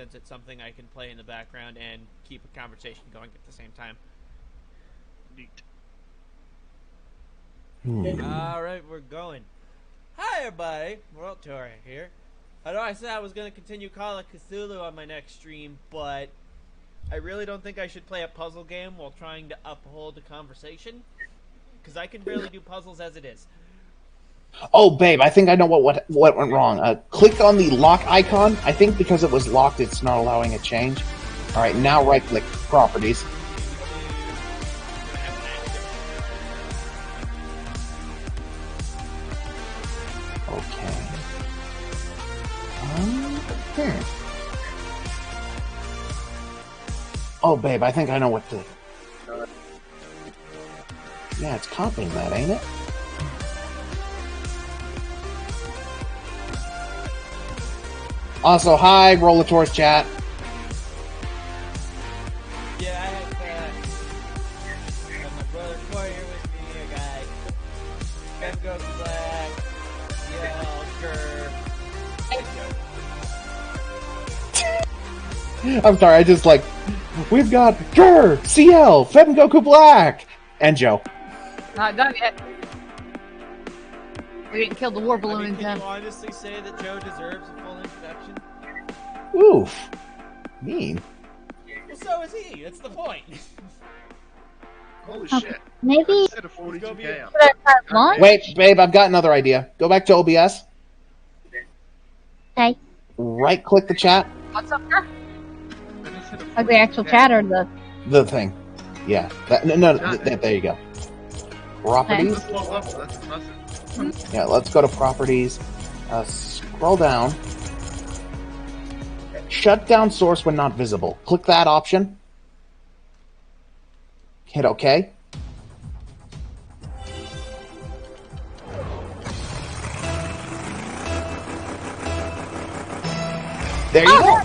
since it's something I can play in the background and keep a conversation going at the same time. Neat. Alright, we're going. Hi everybody, World Tour here. I know I said I was going to continue Call of Cthulhu on my next stream, but I really don't think I should play a puzzle game while trying to uphold a conversation, because I can barely do puzzles as it is. Oh, babe, I think I know what went wrong. Click on the lock icon. I think because it was locked, it's not allowing a change. All right, now right-click Properties. Okay. Oh, babe, I think I know what to... Yeah, it's copying that, ain't it? Also, hi, Rollator's chat. Yeah, I have my brother Corey here with me, a guy. Kevin goes black. Yeah, I'm sorry, I just like... We've got Grr, CL, Fed and Goku Black, and Joe. Not done yet. We didn't kill the war balloon in can time. you honestly say that Joe deserves a full introduction? Oof. Mean. Well, so is he. That's the point. Holy shit. Maybe. Instead of 42K. Wait, babe, I've got another idea. Go back to OBS. Okay. Right-click the chat. What's up there? Like the actual chat or the... The thing. Yeah. There you go. Properties. Yeah, let's go to Properties. Scroll down. Shut down source when not visible. Click that option. Hit OK. There you go.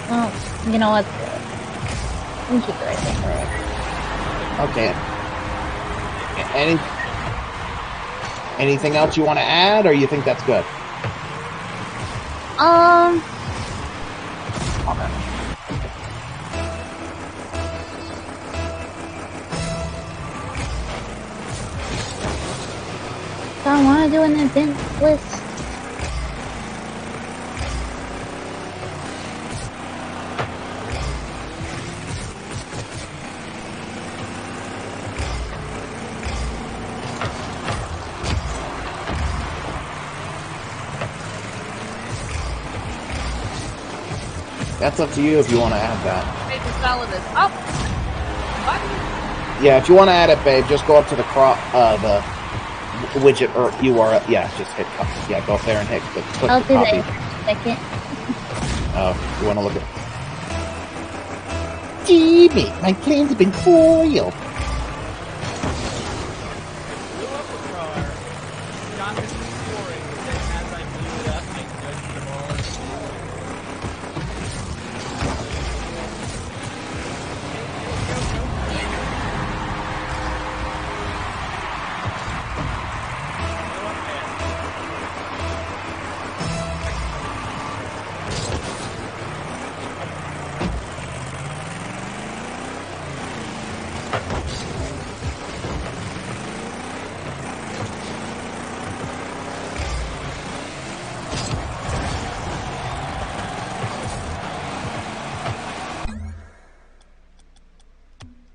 Well, you know what? We keep it right there. Okay. Anything else you want to add, or you think that's good? Okay. So I want to do an event list. That's up to you if you want to add that. Make the style of this up. What? Yeah, if you want to add it, babe, just go up to the widget or URL. Yeah, just hit copy. Yeah, go up there and click I'll the do copy. that. Second. Oh, you want to look at... Jimmy, my plans have been foiled.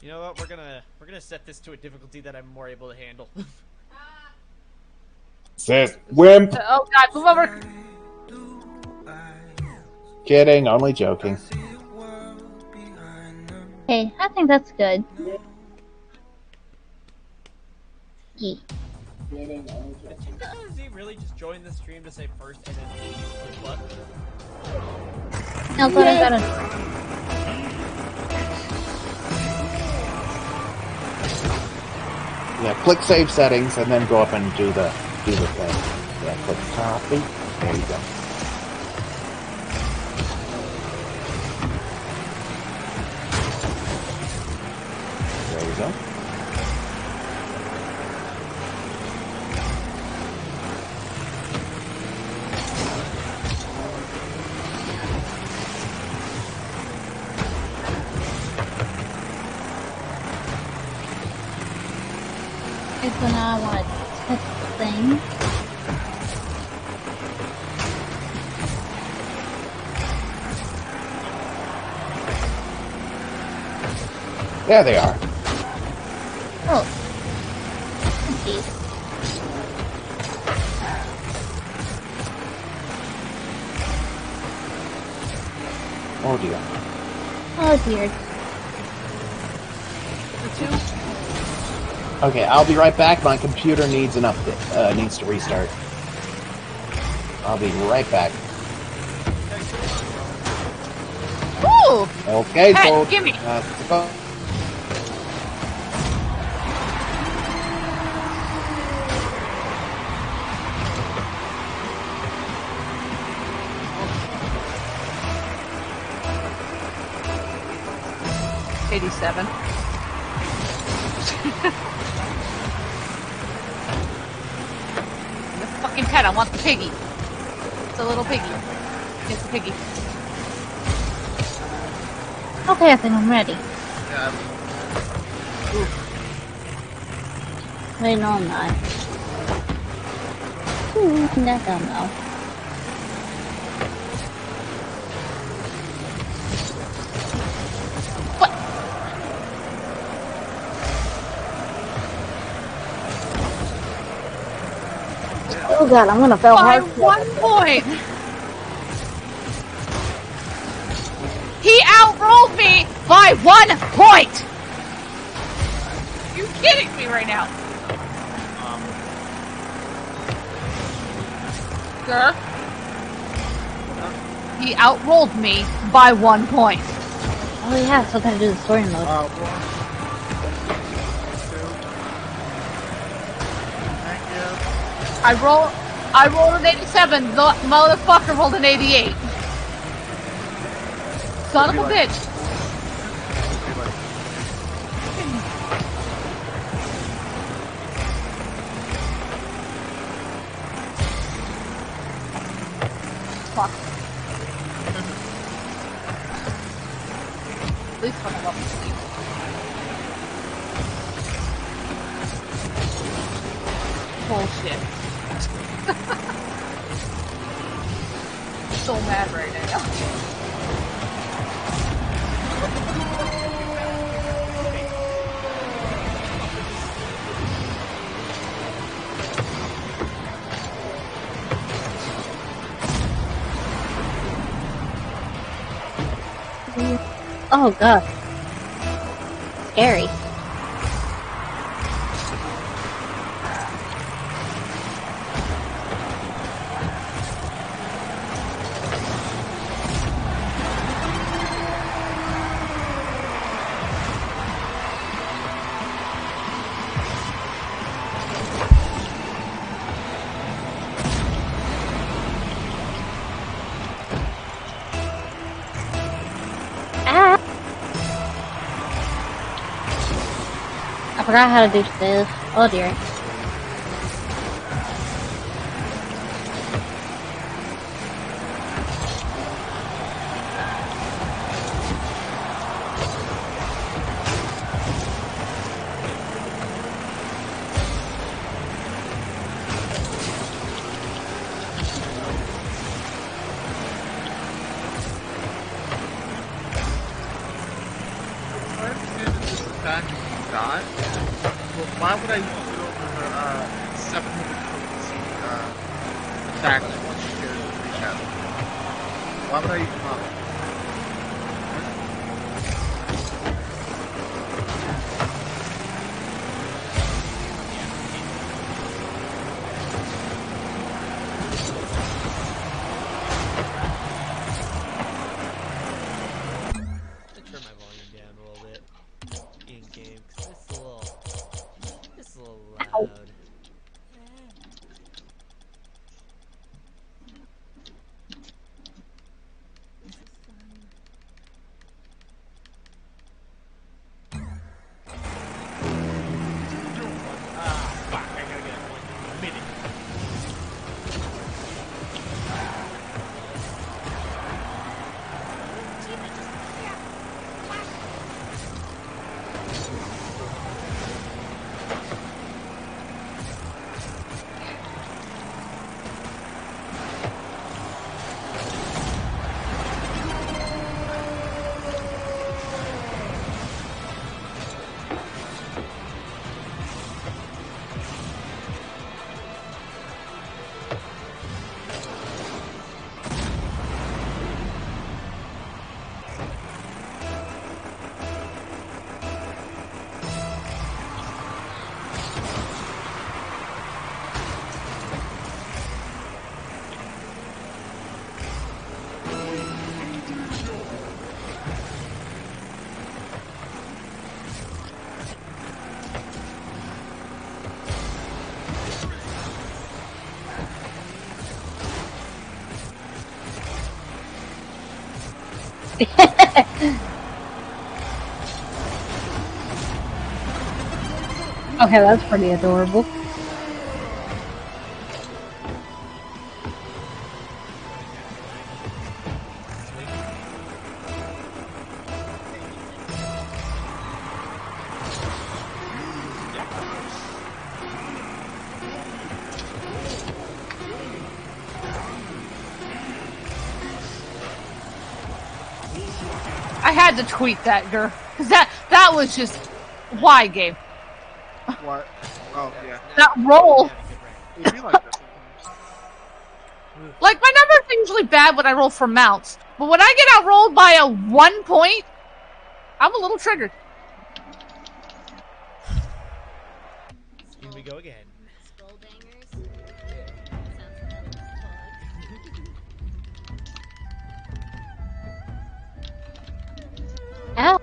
You know what? We're gonna set this to a difficulty that I'm more able to handle. Sis, wimp. Oh god, move over. Kidding, only joking. Okay, I think that's good. Yeah. Does he really just join the stream to say first and then leave? What? No, but I got it. Yeah, click save settings and then go up and do the thing. Yeah, click copy. There you go. There you go. so now I want to test the thing. There they are. Oh. Jeez. Oh dear. Oh dear. Okay, I'll be right back. My computer needs an update. Needs to restart. I'll be right back. Woo! Okay, Hey, so gimme. go. $87. The fucking pet, I want the piggy. It's a little piggy. It's a piggy. Okay, I think I'm ready. Yeah. Wait, no, I'm not. That don't know. Oh god, I'm gonna fail By hard. 1 point! He outrolled me by 1 point! Are you kidding me right now? Sir? He outrolled me by 1 point. Oh yeah, still gotta do the story mode. 1, 2. Thank you. I rolled an 87, the motherfucker rolled an 88. Son of a bitch. Fuck. At least when I'm up asleep. Bullshit. So mad right now. Oh god. Scary. Ah! I forgot how to do this. Oh dear. I understand that this attack is not, but why would I use it over the 700 potency attack that once you carry the free shadow? Why would I use it? Let's turn my volume down a little bit in game because it's a little loud. Okay, that's pretty adorable. I had to tweet that, girl. Because that was just... Why, game? What? Oh, yeah. That roll... It would be like that sometimes. Like, my numbers are usually bad when I roll for mounts. But when I get outrolled by a 1 point, I'm a little triggered. Here we go again. Skull bangers. Sounds like a Ow.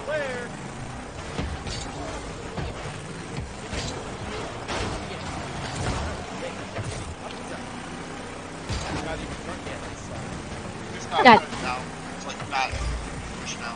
Where? Not even drunk yet. It's not Got good now. It's like that. Push now.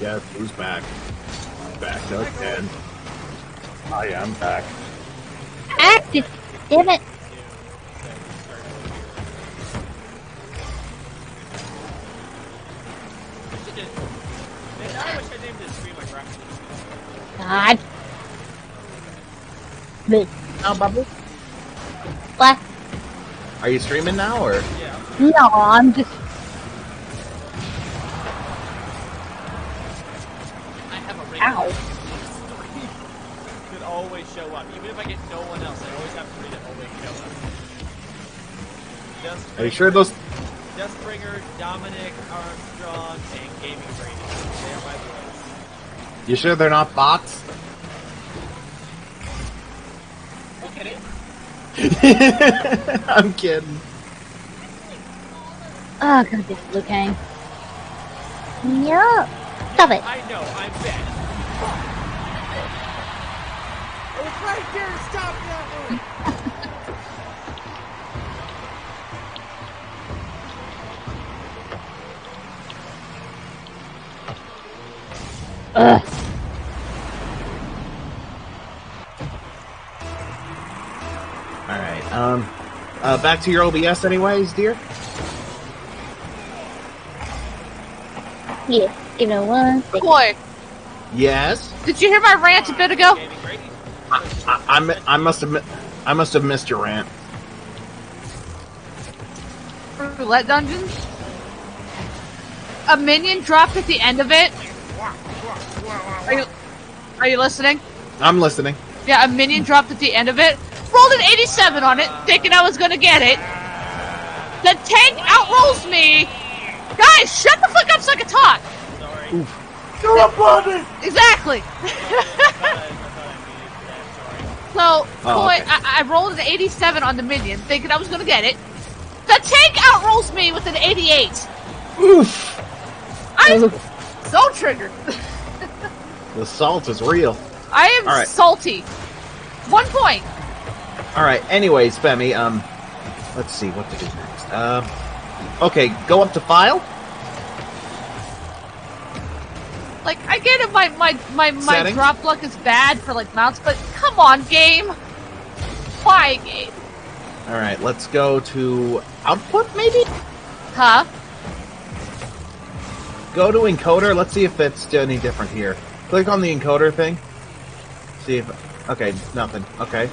Yes, who's back? Back again. I am back. Active. Damn it. Man, I wish I named this stream like Rocket League. God. Bleh. Now, Bubble? What? Are you streaming now, or? Yeah. No, I'm just... I have a ring. Ow. Could always show up. Even if I get no one else, I always have three that always show up. Are you sure those? Deathbringer, Dominic, Armstrong, and Gaming Brady. They are my boys. You sure they're not bots? Okay. I'm kidding. Oh, God, this Liu Kang. Yeah. Stop it. I know, I'm bad. I was right there to stop that one. Ugh. Alright, back to your OBS anyways, dear? Yeah. Give me 1 second. Boy, Yes? did you hear my rant a bit ago? Gaming Brady. I must have missed your rant. Roulette dungeons? A minion dropped at the end of it. Are you listening? I'm listening. Yeah, a minion dropped at the end of it. Rolled an 87 on it, thinking I was gonna get it. The tank outrolls me. Guys, shut the fuck up so I can talk. Sorry. You're a bunny! Exactly. So, okay. I rolled an 87 on the minion, thinking I was gonna get it. The tank outrolls me with an 88. Oof! I'm so triggered. The salt is real. I am All right. salty. 1 point. Alright, anyways, Femi, let's see what to do next. Okay, go up to File. Like, I get it, my Settings? drop luck is bad for, like, mounts, but come on, game! Why, game? Alright, let's go to output, maybe? Huh? Go to encoder. Let's see if it's any different here. Click on the encoder thing. See if... Okay, nothing. Okay.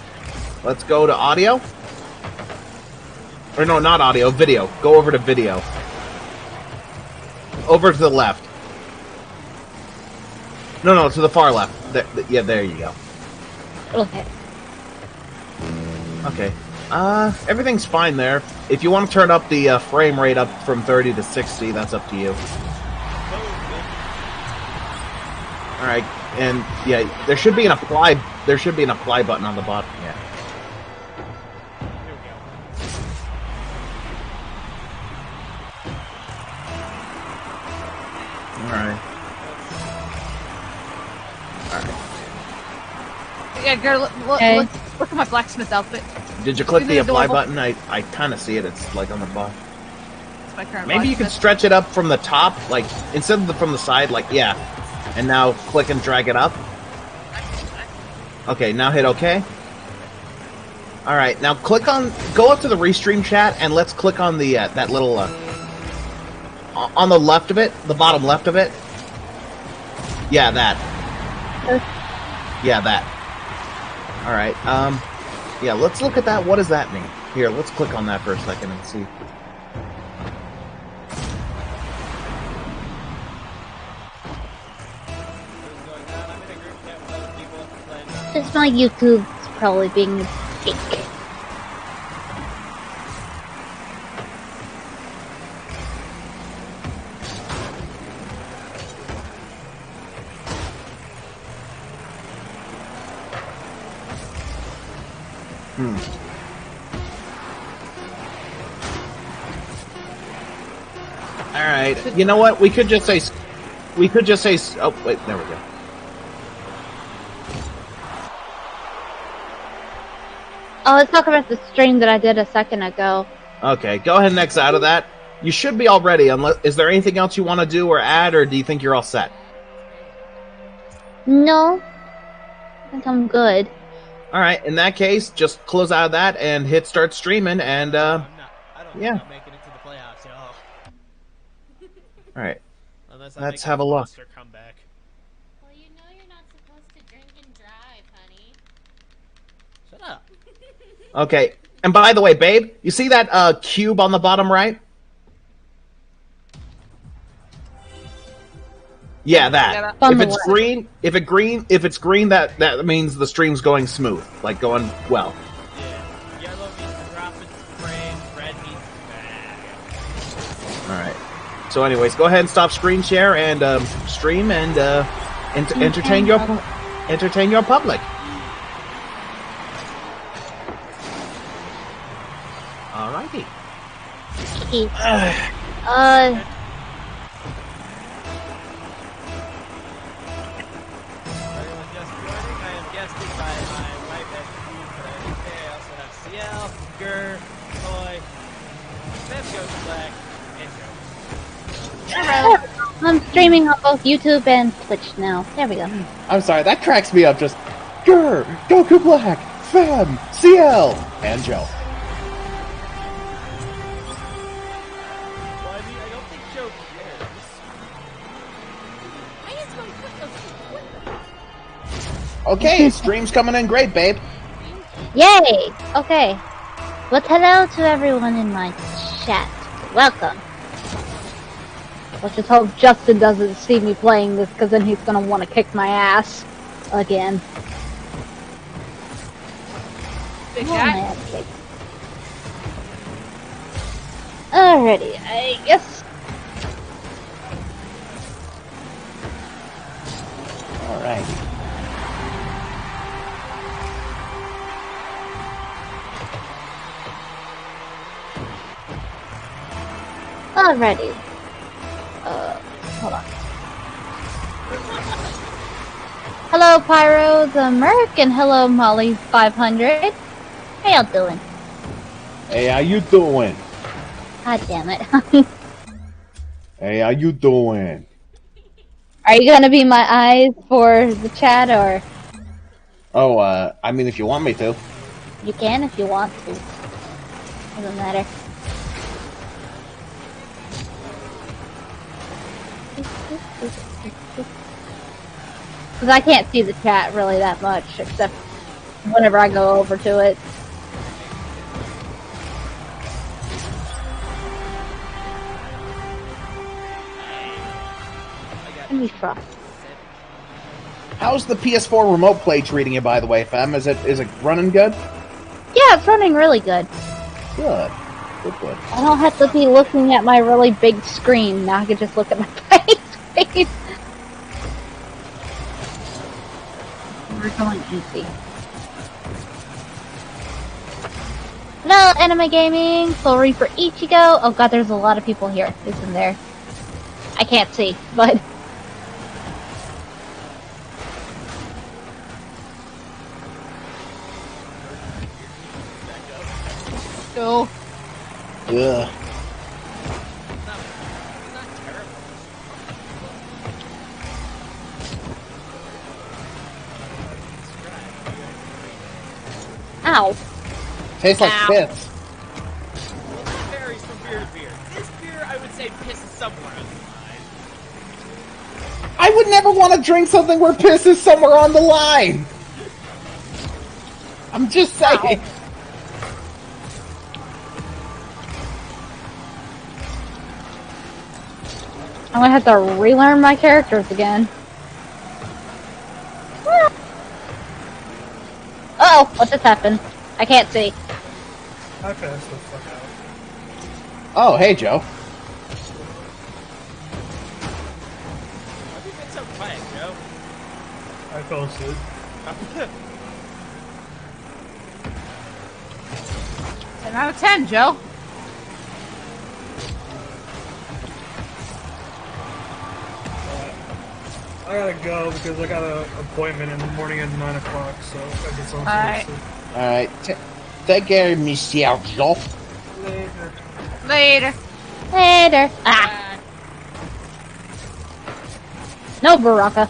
Let's go to audio. Or no, not audio. Video. Go over to video. Over to the left. No, to the far left. Yeah, there you go. Okay. Okay. Everything's fine there. If you want to turn up the frame rate up from 30 to 60, that's up to you. Alright, and yeah, there should be an apply button on the bottom. Yeah. Alright. Yeah, girl, look at my blacksmith outfit. Did you click Isn't the it apply adorable? button? I kind of see it. It's like on the bottom. It's my current Maybe you could blacksmith. stretch it up from the top, like instead of from the side, like yeah. And now click and drag it up. Okay, now hit OK. All right, now go up to the restream chat and let's click on the that little on the left of it, the bottom left of it. Yeah, that. Yeah, that. All right. Yeah, let's look at that. What does that mean? Here, let's click on that for a second and see. Just my YouTube's probably being a dick. All right. You know what? We could just say. Oh wait, there we go. Oh, let's talk about the stream that I did a second ago. Okay, go ahead and X out of that. You should be all ready. Unless, is there anything else you want to do or add, or do you think you're all set? No. I think I'm good. All right. In that case, just close out of that and hit start streaming, and I don't yeah. think I'm making it to the playoffs, y'all. all right. Unless I Let's make have a look. monster comeback. Well, you know you're not supposed to drink and drive, honey. Shut up. Okay. And by the way, babe, you see that cube on the bottom right? Yeah, that. On If the it's left. green, if it's green, that means the stream's going smooth, like going well. Yeah. Yellow means dropping frames, red means bad. All right. So, anyways, go ahead and stop screen share and stream and entertain your public. Alrighty. Everyone just joining. I am guested by my wife and I also have CL, Gur, Toy, Beth Goes Black, and Joe. I'm streaming on both YouTube and Twitch now. There we go. I'm sorry, that cracks me up. Just Grr, Goku Black, Fem, CL, and Joe. Well, I mean, I don't think Joe cares. I just want to put those. Okay, stream's coming in great, babe. Yay! Okay. But hello to everyone in my chat. Welcome. Let's just hope Justin doesn't see me playing this, because then he's gonna want to kick my ass. Again. Big Oh, my cat. ass kicked. Alrighty, I guess. Alright. Alrighty. Hold on. Hello, Pyro the Merc, and hello, Molly500. How y'all doing? Hey, how you doing? God damn it. Hey, how you doing? Are you gonna be my eyes for the chat, or Oh, I mean, if you want me to. you can if you want to? Doesn't matter. Because I can't see the chat really that much, except whenever I go over to it. Let me try. How's the PS4 remote play treating you, by the way, Fem? Is it running good? Yeah, it's running really good. Good. Good. I don't have to be looking at my really big screen. Now I can just look at my tiny screen. We're going easy. Hello, Anime Gaming. Soul Reaper Ichigo. Oh god, there's a lot of people here. Who's in there? I can't see, but... Go. Ugh. Ow. Tastes like Ow. piss. Well, that varies from beer to beer. This beer, I would say, pisses somewhere on the line. I would never want to drink something where piss is somewhere on the line. I'm just saying. I'm gonna have to relearn my characters again. Uh-oh, what just happened? I can't see. I passed the fuck out. Oh, hey, Joe. Why have you been so quiet, Joe? I fell asleep. 10 out of 10, Joe. I gotta go because I got an appointment in the morning at 9 o'clock, so I guess I'll Alright. Alright. Take care, Monsieur Joe. later. Later. Later. Ah. No, Baraka.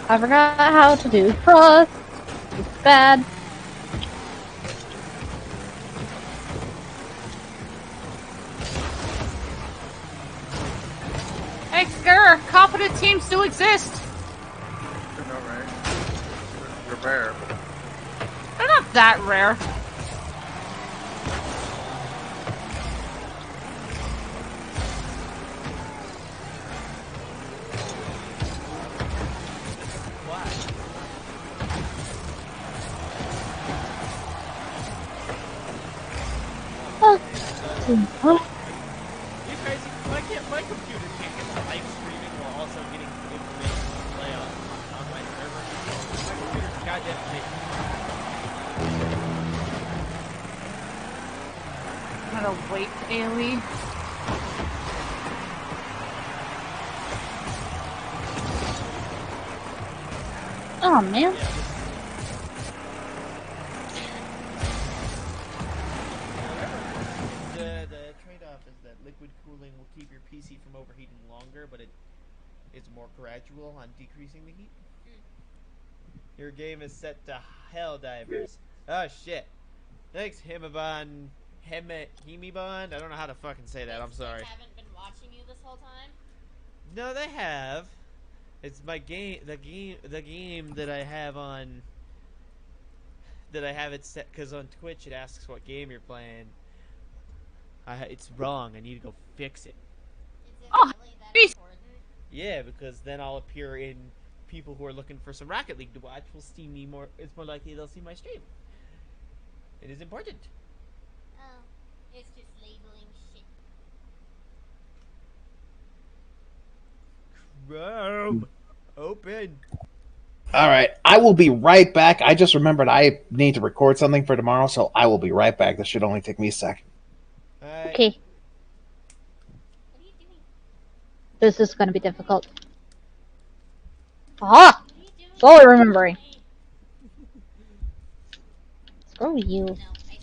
I forgot how to do trust. It's bad. Hey, Skur, competent teams still exist. You know, right? You're rare. They're not that rare. Oh. You crazy? My computer can't get the live streaming while also getting information to play on my server. My computer's goddamn amazing. I'm gonna wait, AoE. Oh man. The trade-off is that liquid cooling will keep your PC from overheating longer, but it's more gradual on decreasing the heat. Your game is set to Hell Divers. Oh shit. Thanks, Himibon. Himibon? I don't know how to fucking say that. I'm sorry. They haven't been watching you this whole time? No, they have. It's my game, the game that I have on, that I have it set, because on Twitch it asks what game you're playing. It's wrong. I need to go fix it. Is it Oh, really that geez. important? Yeah, because then I'll appear in people who are looking for some Rocket League to watch will see me more. It's more likely they'll see my stream. It is important. Oh, it's just labeling shit. Chrome open. Alright, I will be right back. I just remembered I need to record something for tomorrow, so I will be right back. This should only take me a second. Alright. Okay, What are you doing? this is gonna be difficult. Ah! What are you doing? Slowly remembering. Screw you. No, I steal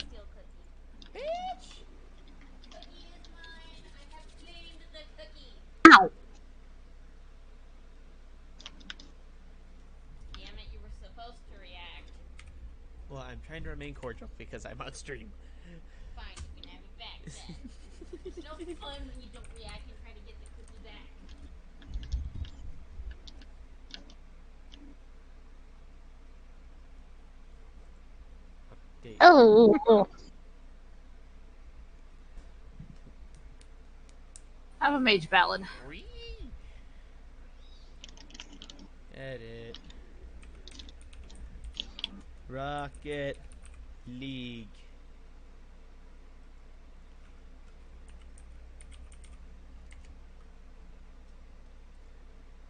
cookies. cordial because I'm on stream. Fine, you can have it back then. It's no fun when you don't react and try to get the cookie back. Update. Oh. I have a mage ballad. Edit. Rocket League.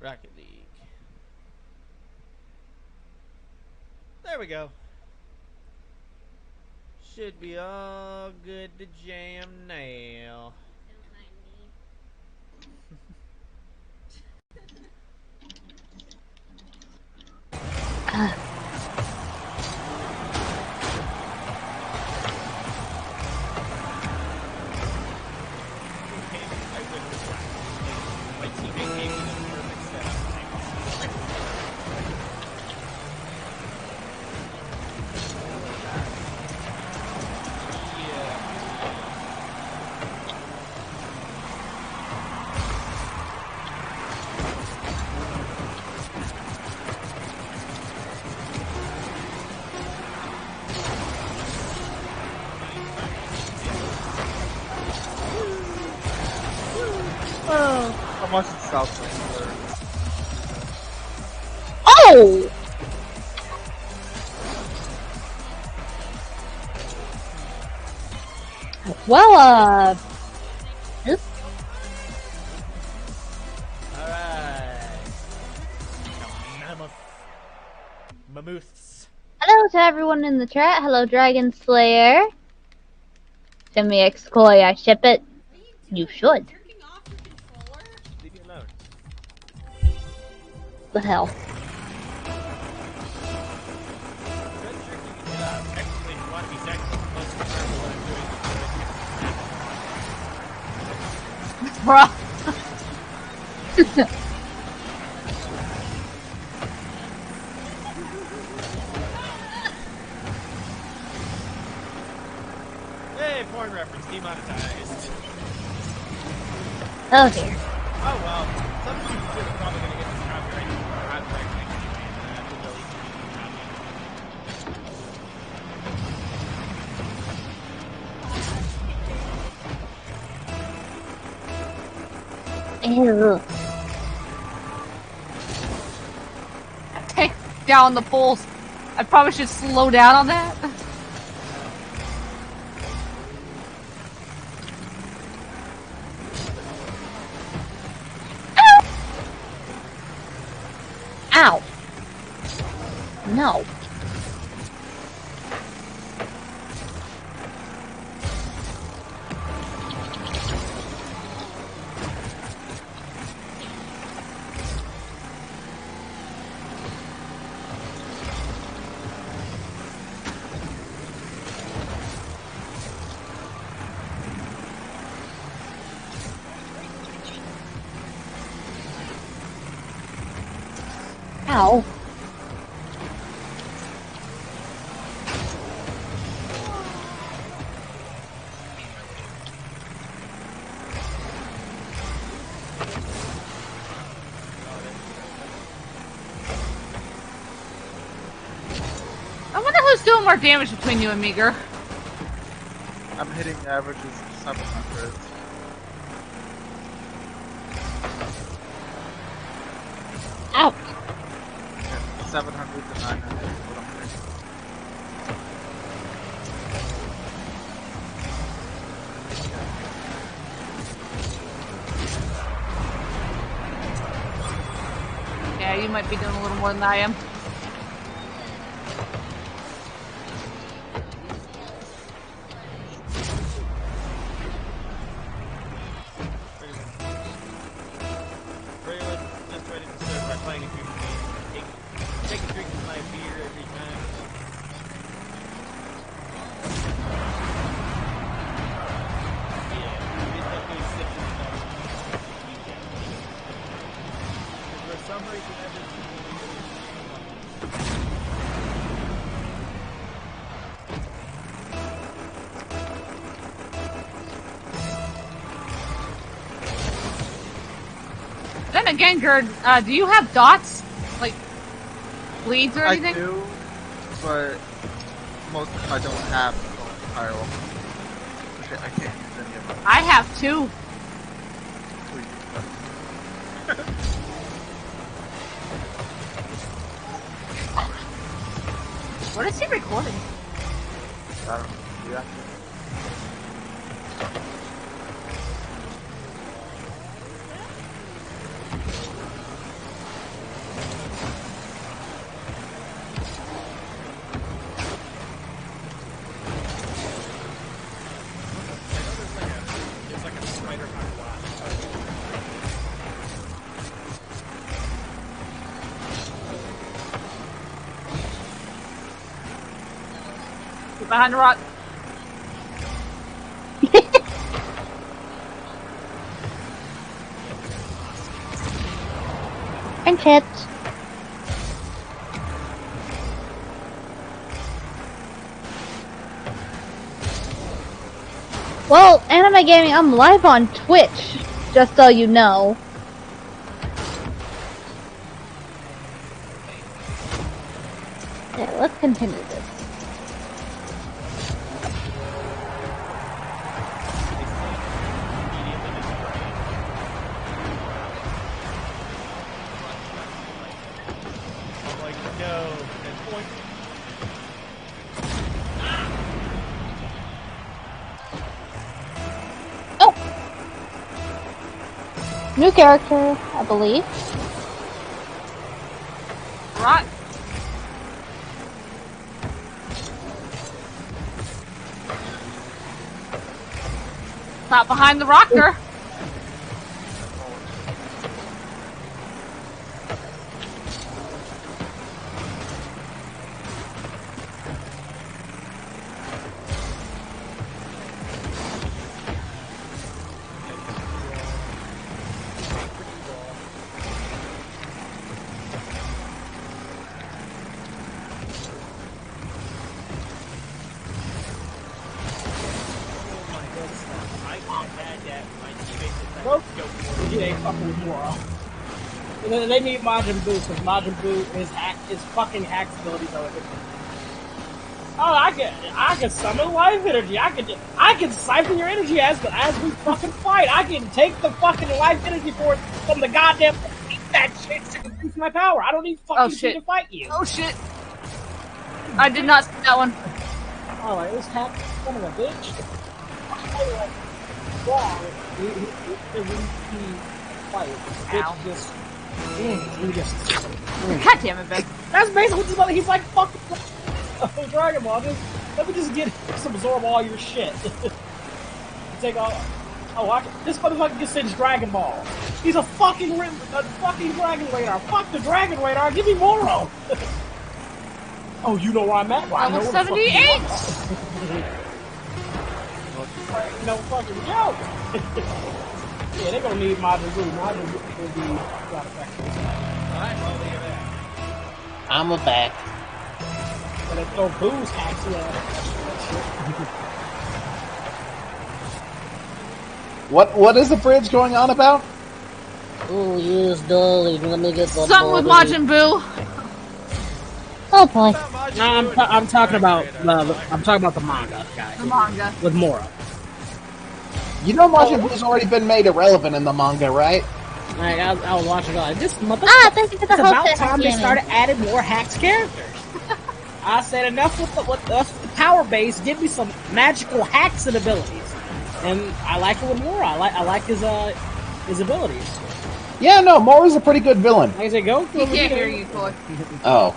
Rocket League. There we go. Should be all good to jam now. Don't mind me. My teammate gave me the perfect setup. Yeah. How much is South Central? Oh! Well, this Alright. Mammoths. hello to everyone in the chat. Hello, Dragon Slayer. Send me X-Coy, I ship it. What are you You doing? should. Jerking off your controller? Leave me alone. The hell. Technically, if you want to be technical, most of the time what I'm doing Bruh. Hey, porn reference demonetized. Oh dear. Oh well, some people are probably gonna get this copyright next year, man. I have to delete the Ew. Take down the pulls. I probably should slow down on that. Ow. No. Ow. I wonder who's doing more damage between you and Meager. I'm hitting averages of 700. Ow. Yeah, 700 to 900 is what I'm hitting. Yeah, you might be doing a little more than I am. Let's ready to start by playing a few games. Take a drink of my beer every time. Yeah, it's definitely sipping stuff. For some reason, again, Gerd, do you have dots? Like, bleeds or I anything? do, but most of them I don't have entirely. I can't use any of them. I have 2. What is he recording? I don't know. Yeah. There's like a spider kind of watch. Get behind the rock. And chips. Well, Anime Gaming, I'm live on Twitch, just so you know. Yeah, let's continue this. I'm like, no. And point. Oh! New character, I believe. Rock. Not behind the rocker. Nope. You ain't fucking with Moro. They need Majin Buu, because Majin Buu, his fucking hacks abilities are like, oh, I can summon life energy. I can siphon your energy as we fucking fight. I can take the fucking life energy force from the goddamn eat that shit to increase my power. I don't need fucking you to fight you. Oh shit. I did not see that one. Oh, like, this hack son of a bitch. Wow. He fight. Ow. He just. God damn it, Ben. That's basically what this mother. He's like, fuck the Dragon Ball. Let me just absorb all your shit. Take all. Oh, this motherfucker just says Dragon Ball. He's a fucking Dragon Radar. Fuck the Dragon Radar. Give me Moro. Oh, you know where I'm at? Well, I know Level where the fuck you 78. are. No fucking joke. Yeah, they're gonna need Majin Buu. Majin Buu will be quite effective. Alright, well, look at that. I'm a back. But they throw Boo's hacks, What is the bridge going on about? Oh, yes, darling. Let me get the Something with Majin Buu. Oh boy. No, I'm talking about the manga, guys. The manga. With Moro. You know Majin Buu's already been made irrelevant in the manga, right? Like, I was watching like this motherfucker. Thank you for the It's whole about set, time they Jamie. started adding more hacks characters. I said enough with the power base. Give me some magical hacks and abilities. And I like it with Moro. I like his abilities. Yeah, no, Moro's a pretty good villain. Like I said, go through. He can't hear you, Toy. Oh.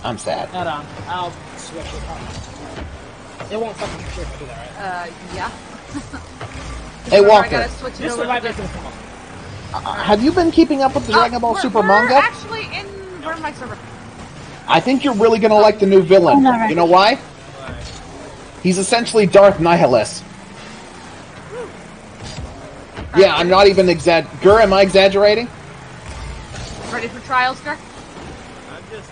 I'm sad. Hold on, I'll switch it. It won't fucking shit if I do that, right? Yeah. Hey, I Walker, gotta switch it This over is my to business. have you been keeping up with the Dragon Ball Super we're manga? actually in where my server. I think you're really gonna like the new villain. I'm not ready. You know why? He's essentially Darth Nihilus. Yeah, I'm not even Gur, am I exaggerating? Ready for trials, Gur? I'm just.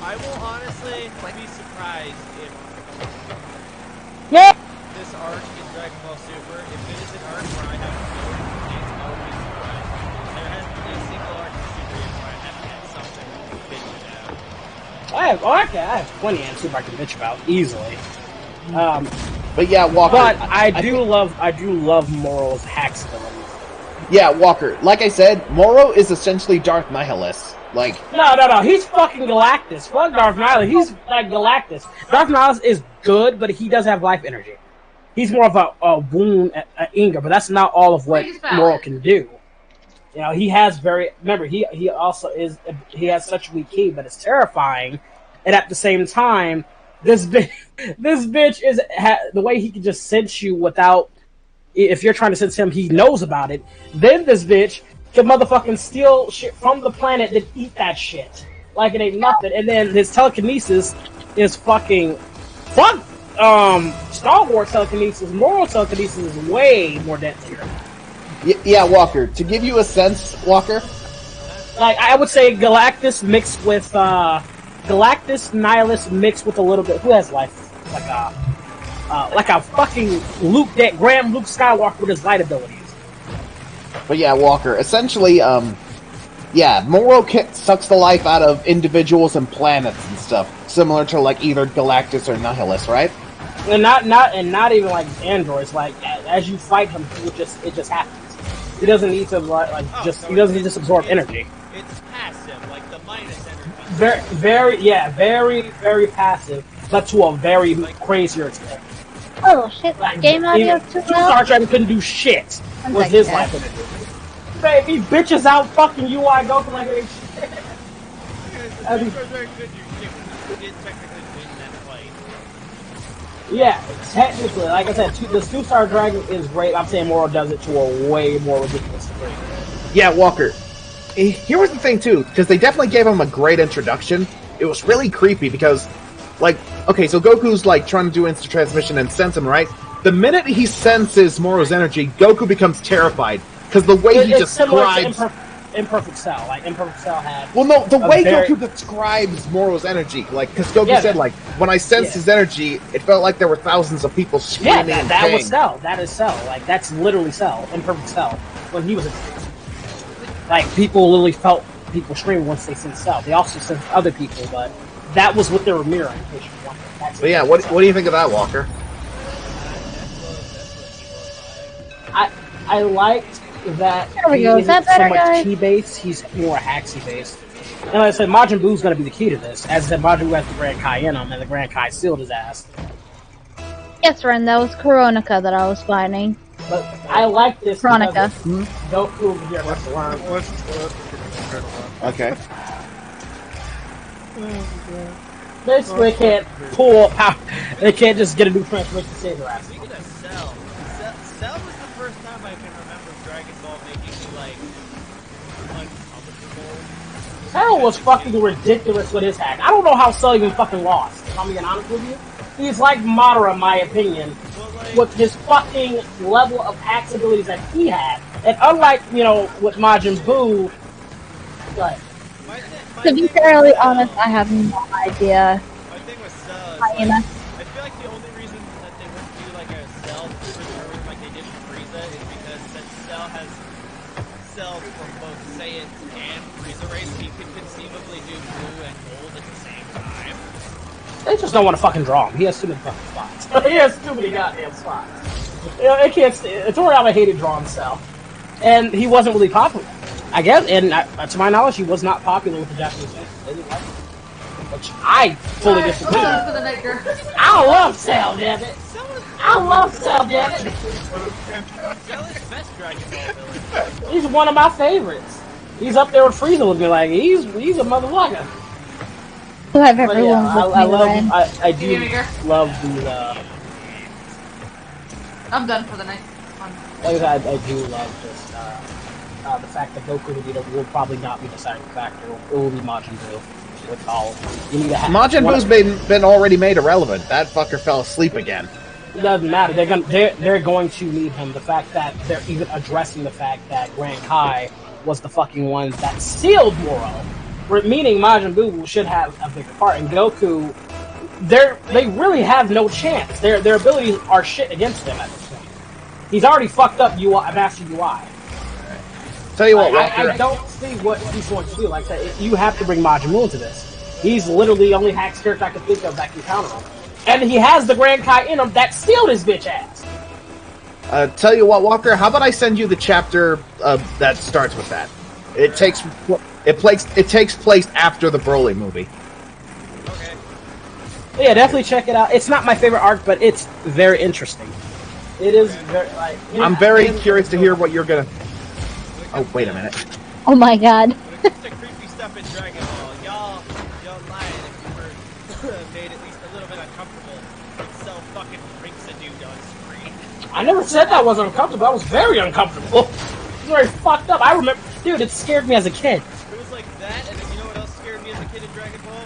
I will honestly be surprised if Yeah. this arc in Dragon Ball Super, if it is an arc where I have no, I will be surprised. I have plenty of super I can bitch about easily. But yeah, Walker. But I do love Moro's hacks abilities. Yeah, Walker. Like I said, Moro is essentially Darth Nihilus. Like, No, he's fucking Galactus. Fuck Darth Nihilus. He's like Galactus. Darth Nihilus is good, but he does have life energy. He's more of a wound, Inga, but that's not all of what Moro can do. You know, he has remember, he also he has such a weak key, but it's terrifying. And at the same time, this bitch is, the way he can just sense you without, if you're trying to sense him, he knows about it. Then this bitch can motherfucking steal shit from the planet and eat that shit. Like it ain't nothing. And then his telekinesis is fucking, fuck, Star Wars telekinesis, Moral telekinesis is way more denser. yeah, Walker. To give you a sense, Walker. Like, I would say Galactus mixed with, Galactus, Nihilus mixed with a little bit, who has life? Like a fucking Luke Skywalker with his light abilities. But yeah, Walker. Essentially, yeah, Moro sucks the life out of individuals and planets and stuff, similar to like either Galactus or Nihilus, right? And not even like androids. Like as you fight him, it just happens. He doesn't need to he doesn't need to absorb energy. It's passive, like the minus energy. Very passive, but to a very crazier extent. Oh shit, game audio too Star loud? Trek couldn't do shit One with second, his guys. life energy. Baby, bitches out fucking UI Goku like it ain't shit. I mean, You did technically win that fight. yeah, technically, like I said, the 2-star dragon is great. I'm saying Moro does it to a way more ridiculous degree. Yeah, Walker. Here was the thing too, because they definitely gave him a great introduction. It was really creepy because, like, okay, so Goku's like trying to do instant transmission and sense him, right? The minute he senses Moro's energy, Goku becomes terrified because the way he It's similar to describes. Imperfect Cell. Like Imperfect Cell had. Well, no, the a way very- Goku describes Moro's energy, like, because Goku Yeah. said, like, when I sensed his energy, it felt like there were thousands of people Yeah, screaming and that was praying. Cell. That is Cell. Like that's literally Cell. Imperfect Cell. When he was a like people literally felt people screaming once they sensed Cell. They also sensed other people, but that was what they were mirroring. In case you wondered. That's But yeah, what do you think of that, Walker? I liked that There we he go. Is that isn't so better, much guys? key-based, he's more Haxi-based. And like I said, Majin Buu's going to be the key to this. As I said, Majin Buu has the Grand Kai in him, and the Grand Kai sealed his ass. Yes, Ren, that was Coronica that I was finding. But I like this Chronica. because Goku over here wants to learn. Okay. Basically, they can't pull power. They can't just get a new transformation to save their ass. Speaking of Cell, Cell was the first time I can remember Dragon Ball making me like uncomfortable. Cell was fucking ridiculous with his hack. I don't know how Cell even fucking lost. If I'm being honest with you, he's like Madara, in my opinion, with his fucking level of hacks abilities that he had. And unlike, you know, with Majin Buu, like, To be fairly honest, I have no idea. My thing with Cell is Hyena. I feel like the only reason that they wouldn't do like a Cell return like they did in Frieza is because since Cell has cells from both Saiyans and Frieza race, he could conceivably do blue and gold at the same time. they just don't want to fucking draw him. He has too many fucking spots. He has too many goddamn spots. You know, it can't. Toriyama hated drawing Cell, and he wasn't really popular. I guess, and to my knowledge, he was not popular with the Japanese fans. They didn't like him, which I fully disagree. I love Cell, damn it. I love Cell, damn it. Cell is the best Dragon Ball villain. He's one of my favorites. He's up there with Frieza with me, like he's a motherfucker. Who have But everyone yeah, with I me, love, Ren? I do love the. I'm done for the night. Like I said, I do love just the fact that Goku will probably not be the deciding factor. It will be Majin Buu with all. You need to have Majin one- Buu's been already made irrelevant. That fucker fell asleep again. It doesn't matter. They're going to need him. The fact that they're even addressing the fact that Grand Kai was the fucking ones that sealed Moro, meaning Majin Buu should have a bigger part. And Goku, they really have no chance. Their abilities are shit against them at this point. He's already fucked up Master UI. Tell you what, Walker. I don't see what he's going to do. Like I said, you have to bring Majin Buu into this. He's literally the only Hax character I can think of that can counter him. And he has the Grand Kai in him that sealed his bitch ass. Tell you what, Walker, how about I send you the chapter that starts with that? It takes place after the Broly movie. Okay. Yeah, definitely check it out. It's not my favorite arc, but it's very interesting. It is very, like... I'm very curious to hear what you're gonna... Oh, wait a minute. Oh my god. When it comes to creepy stuff in Dragon Ball, y'all lying if you were made at least a little bit uncomfortable when Cell fucking rinks a dude on screen. I never said that wasn't uncomfortable. I was very uncomfortable. It was very fucked up. I remember... Dude, it scared me as a kid. It was like that, and then you know what else scared me as a kid in Dragon Ball?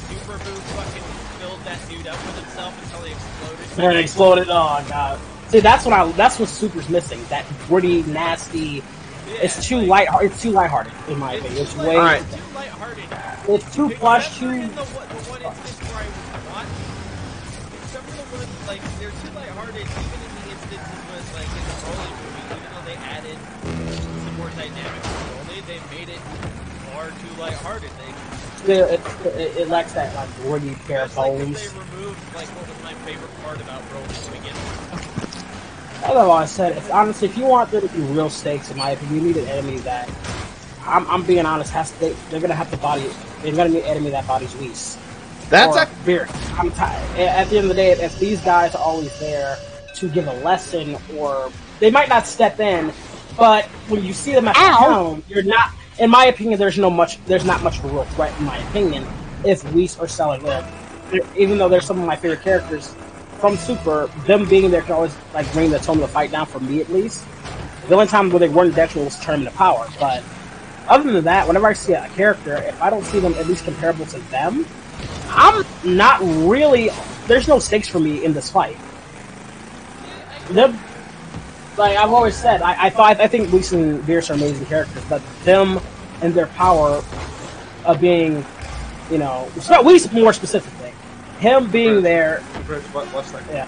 Super Boo fucking filled that dude up with himself until he exploded. And it exploded. Oh, God. See, that's what Super's missing. That gritty, nasty... Yeah, It's too lighthearted, in my opinion. It's way... Alright. too lighthearted. It's too plush, Except for too... in the one instance where I was not. Except for the one, like, they're too lighthearted, even in the instances where, like, in the Broly movie, even though they added some more dynamic to Broly, they made it far too lighthearted. It lacks that, like, gritty bare It's like if bones. they removed, like, what was my favorite part about Broly to begin with. That's all I said. Honestly, if you want there to be real stakes, in my opinion, you need an enemy that, I'm being honest, they're gonna have to body. They're gonna need an enemy that bodies Whis. That's Or a... Beer. I'm tired. At the end of the day, if these guys are always there to give a lesson, or they might not step in, but when you see them at the helm, you're not. In my opinion, there's not much of a real threat. In my opinion, if Whis or Cell are there, even though they're some of my favorite characters from Super, them being there can always like bring the tone of the fight down for me at least. The only time where they weren't detrimental was Tournament of Power, but other than that, whenever I see a character, if I don't see them at least comparable to them, I'm not really. There's no stakes for me in this fight. Them, like I've always said, I think Whis and Beerus are amazing characters, but them and their power of being, you know, Whis more specifically, him being there. Yeah.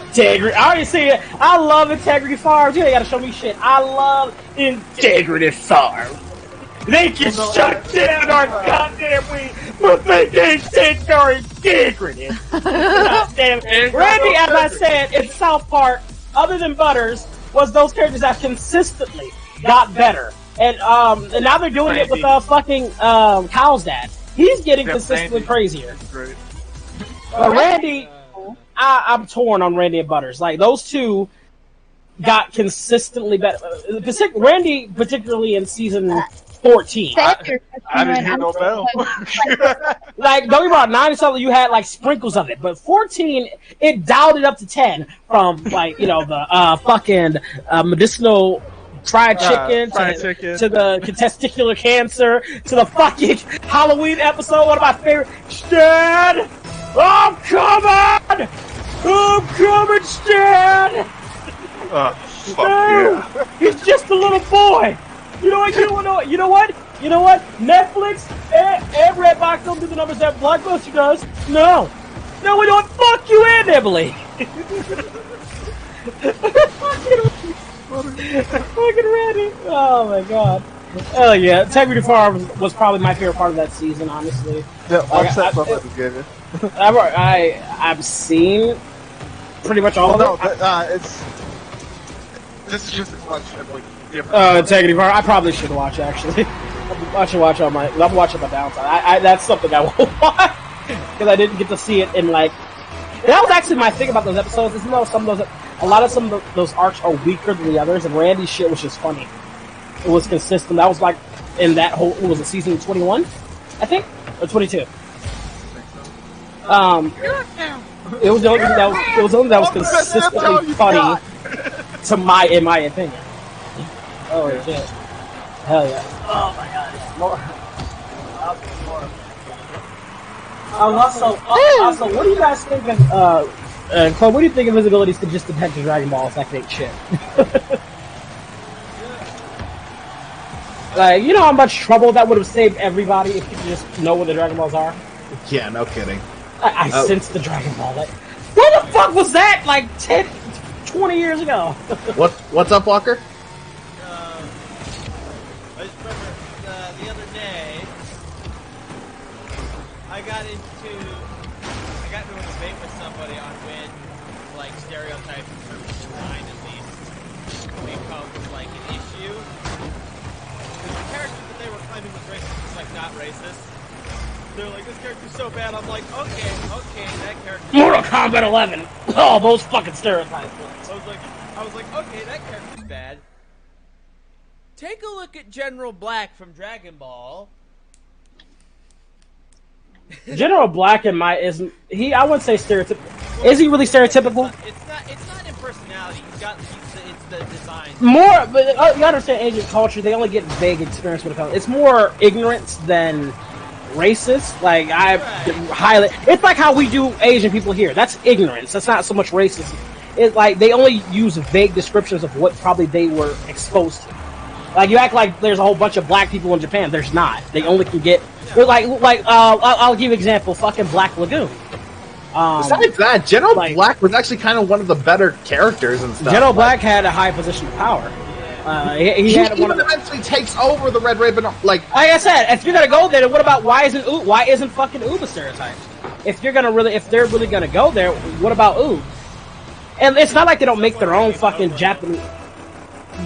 Integrity. I already see it. I love Integrity Farms. You ain't gotta show me shit. I love Integrity Farms. They can shut down our goddamn weed, but they can't take our integrity. Goddamn. Randy, as I said in South Park, other than Butters, was those characters that consistently got better. And now they're doing it with fucking Kyle's dad. He's getting consistently crazier. Great. But Randy, I'm torn on Randy and Butters. Like, those two got consistently better. Randy, particularly in season 14. I didn't hear no bell. Like, don't get me wrong, 9 and something, you had, like, sprinkles of it. But 14, it dialed it up to 10 from, like, you know, the fucking medicinal fried chicken, to the testicular cancer, to the fucking Halloween episode, one of my favorite. Stan! I'm coming! I'm coming, Stan! Fuck yeah. He's just a little boy! You know what? You know what? Netflix and Redbox don't do the numbers that Blockbuster does. No, we don't. Fuck you and Emily. Fucking Randy. Oh my god. Hell yeah. Integrity Farm was probably my favorite part of that season, honestly. Yeah, watch that from the beginning. I've seen pretty much all of it. This is just as much different. Integrity Farm. I probably should watch, actually. I should watch on my. I'm watching my downside. That's something I will watch because I didn't get to see it in like. That was actually my thing about those episodes. Even though some of those arcs are weaker than the others, and Randy's shit was just funny. It was consistent. That was like in that whole. What was it, season 21? I think, or 22. It was the only that was consistently funny in my opinion. Oh shit! Hell yeah! Oh my god! Also, what do you guys think of? Chloe, what do you think of his abilities to just detect the Dragon Balls that ain't shit? Like, you know how much trouble that would have saved everybody if you could just know what the Dragon Balls are? Yeah, no kidding. I sense the Dragon Ball. Like, what the fuck was that? Like 10, 20 years ago. What's up, Walker? I just remember the other day, got into a debate with somebody on when, like, stereotypes in terms of design at least become, like, an issue. Because the character that they were claiming was racist was, like, not racist. They're like, this character's so bad. I'm like, okay, that character. Mortal Kombat 11. Oh, those fucking stereotypes. I was like, okay, that character's bad. Take a look at General Black from Dragon Ball. General Black in my is he? I wouldn't say stereotypical. Is he really stereotypical? It's not in personality. It's the design. More, but you understand Asian culture. They only get vague experience when it comes. It's more ignorance than racist. Like highly. It's like how we do Asian people here. That's ignorance. That's not so much racism. It's like they only use vague descriptions of what probably they were exposed to. Like you act like there's a whole bunch of black people in Japan. There's not. They only can get. I'll give you an example. Fucking Black Lagoon. Besides that, General Black was actually kind of one of the better characters and stuff. General Black had a high position of power. He had one of the, eventually takes over the Red Raven. Like I said, if you're gonna go there, what about why isn't fucking Oob a stereotype? If they're really gonna go there, what about Oob? And it's not like they don't make their own fucking Japanese.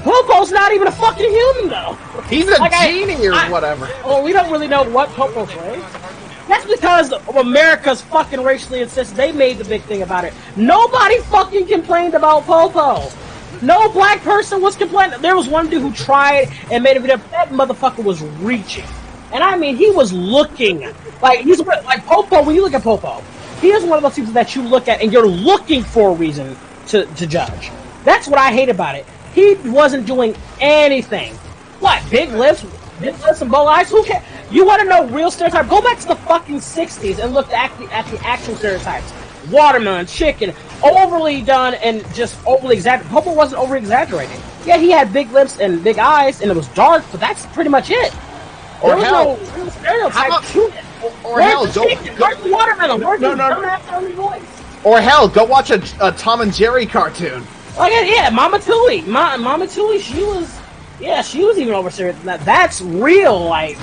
Popo's not even a fucking human though. He's a genie or whatever. Well, we don't really know what Popo's race. That's because America's fucking racially insistent. They made the big thing about it. Nobody fucking complained about Popo. No black person was complaining. There was one dude who tried and made a video. That motherfucker was reaching. And I mean, he was looking. Like, he's like Popo, when you look at Popo, he is one of those people that you look at and you're looking for a reason to judge. That's what I hate about it. He wasn't doing anything. What, big lips and bow eyes? Who cares? You want to know real stereotypes? Go back to the fucking 60s and look at the actual stereotypes. Watermelon, chicken, overly done and just overly exaggerated. Popo wasn't over exaggerating. Yeah, he had big lips and big eyes and it was dark, but that's pretty much it. There was no real stereotype to it. Or hell, where's the watermelon? Where's the dumbass voice? Or hell, go watch a Tom and Jerry cartoon. Oh yeah, Mama Tooey. Mama Tooey, she was even over serious. That's real life.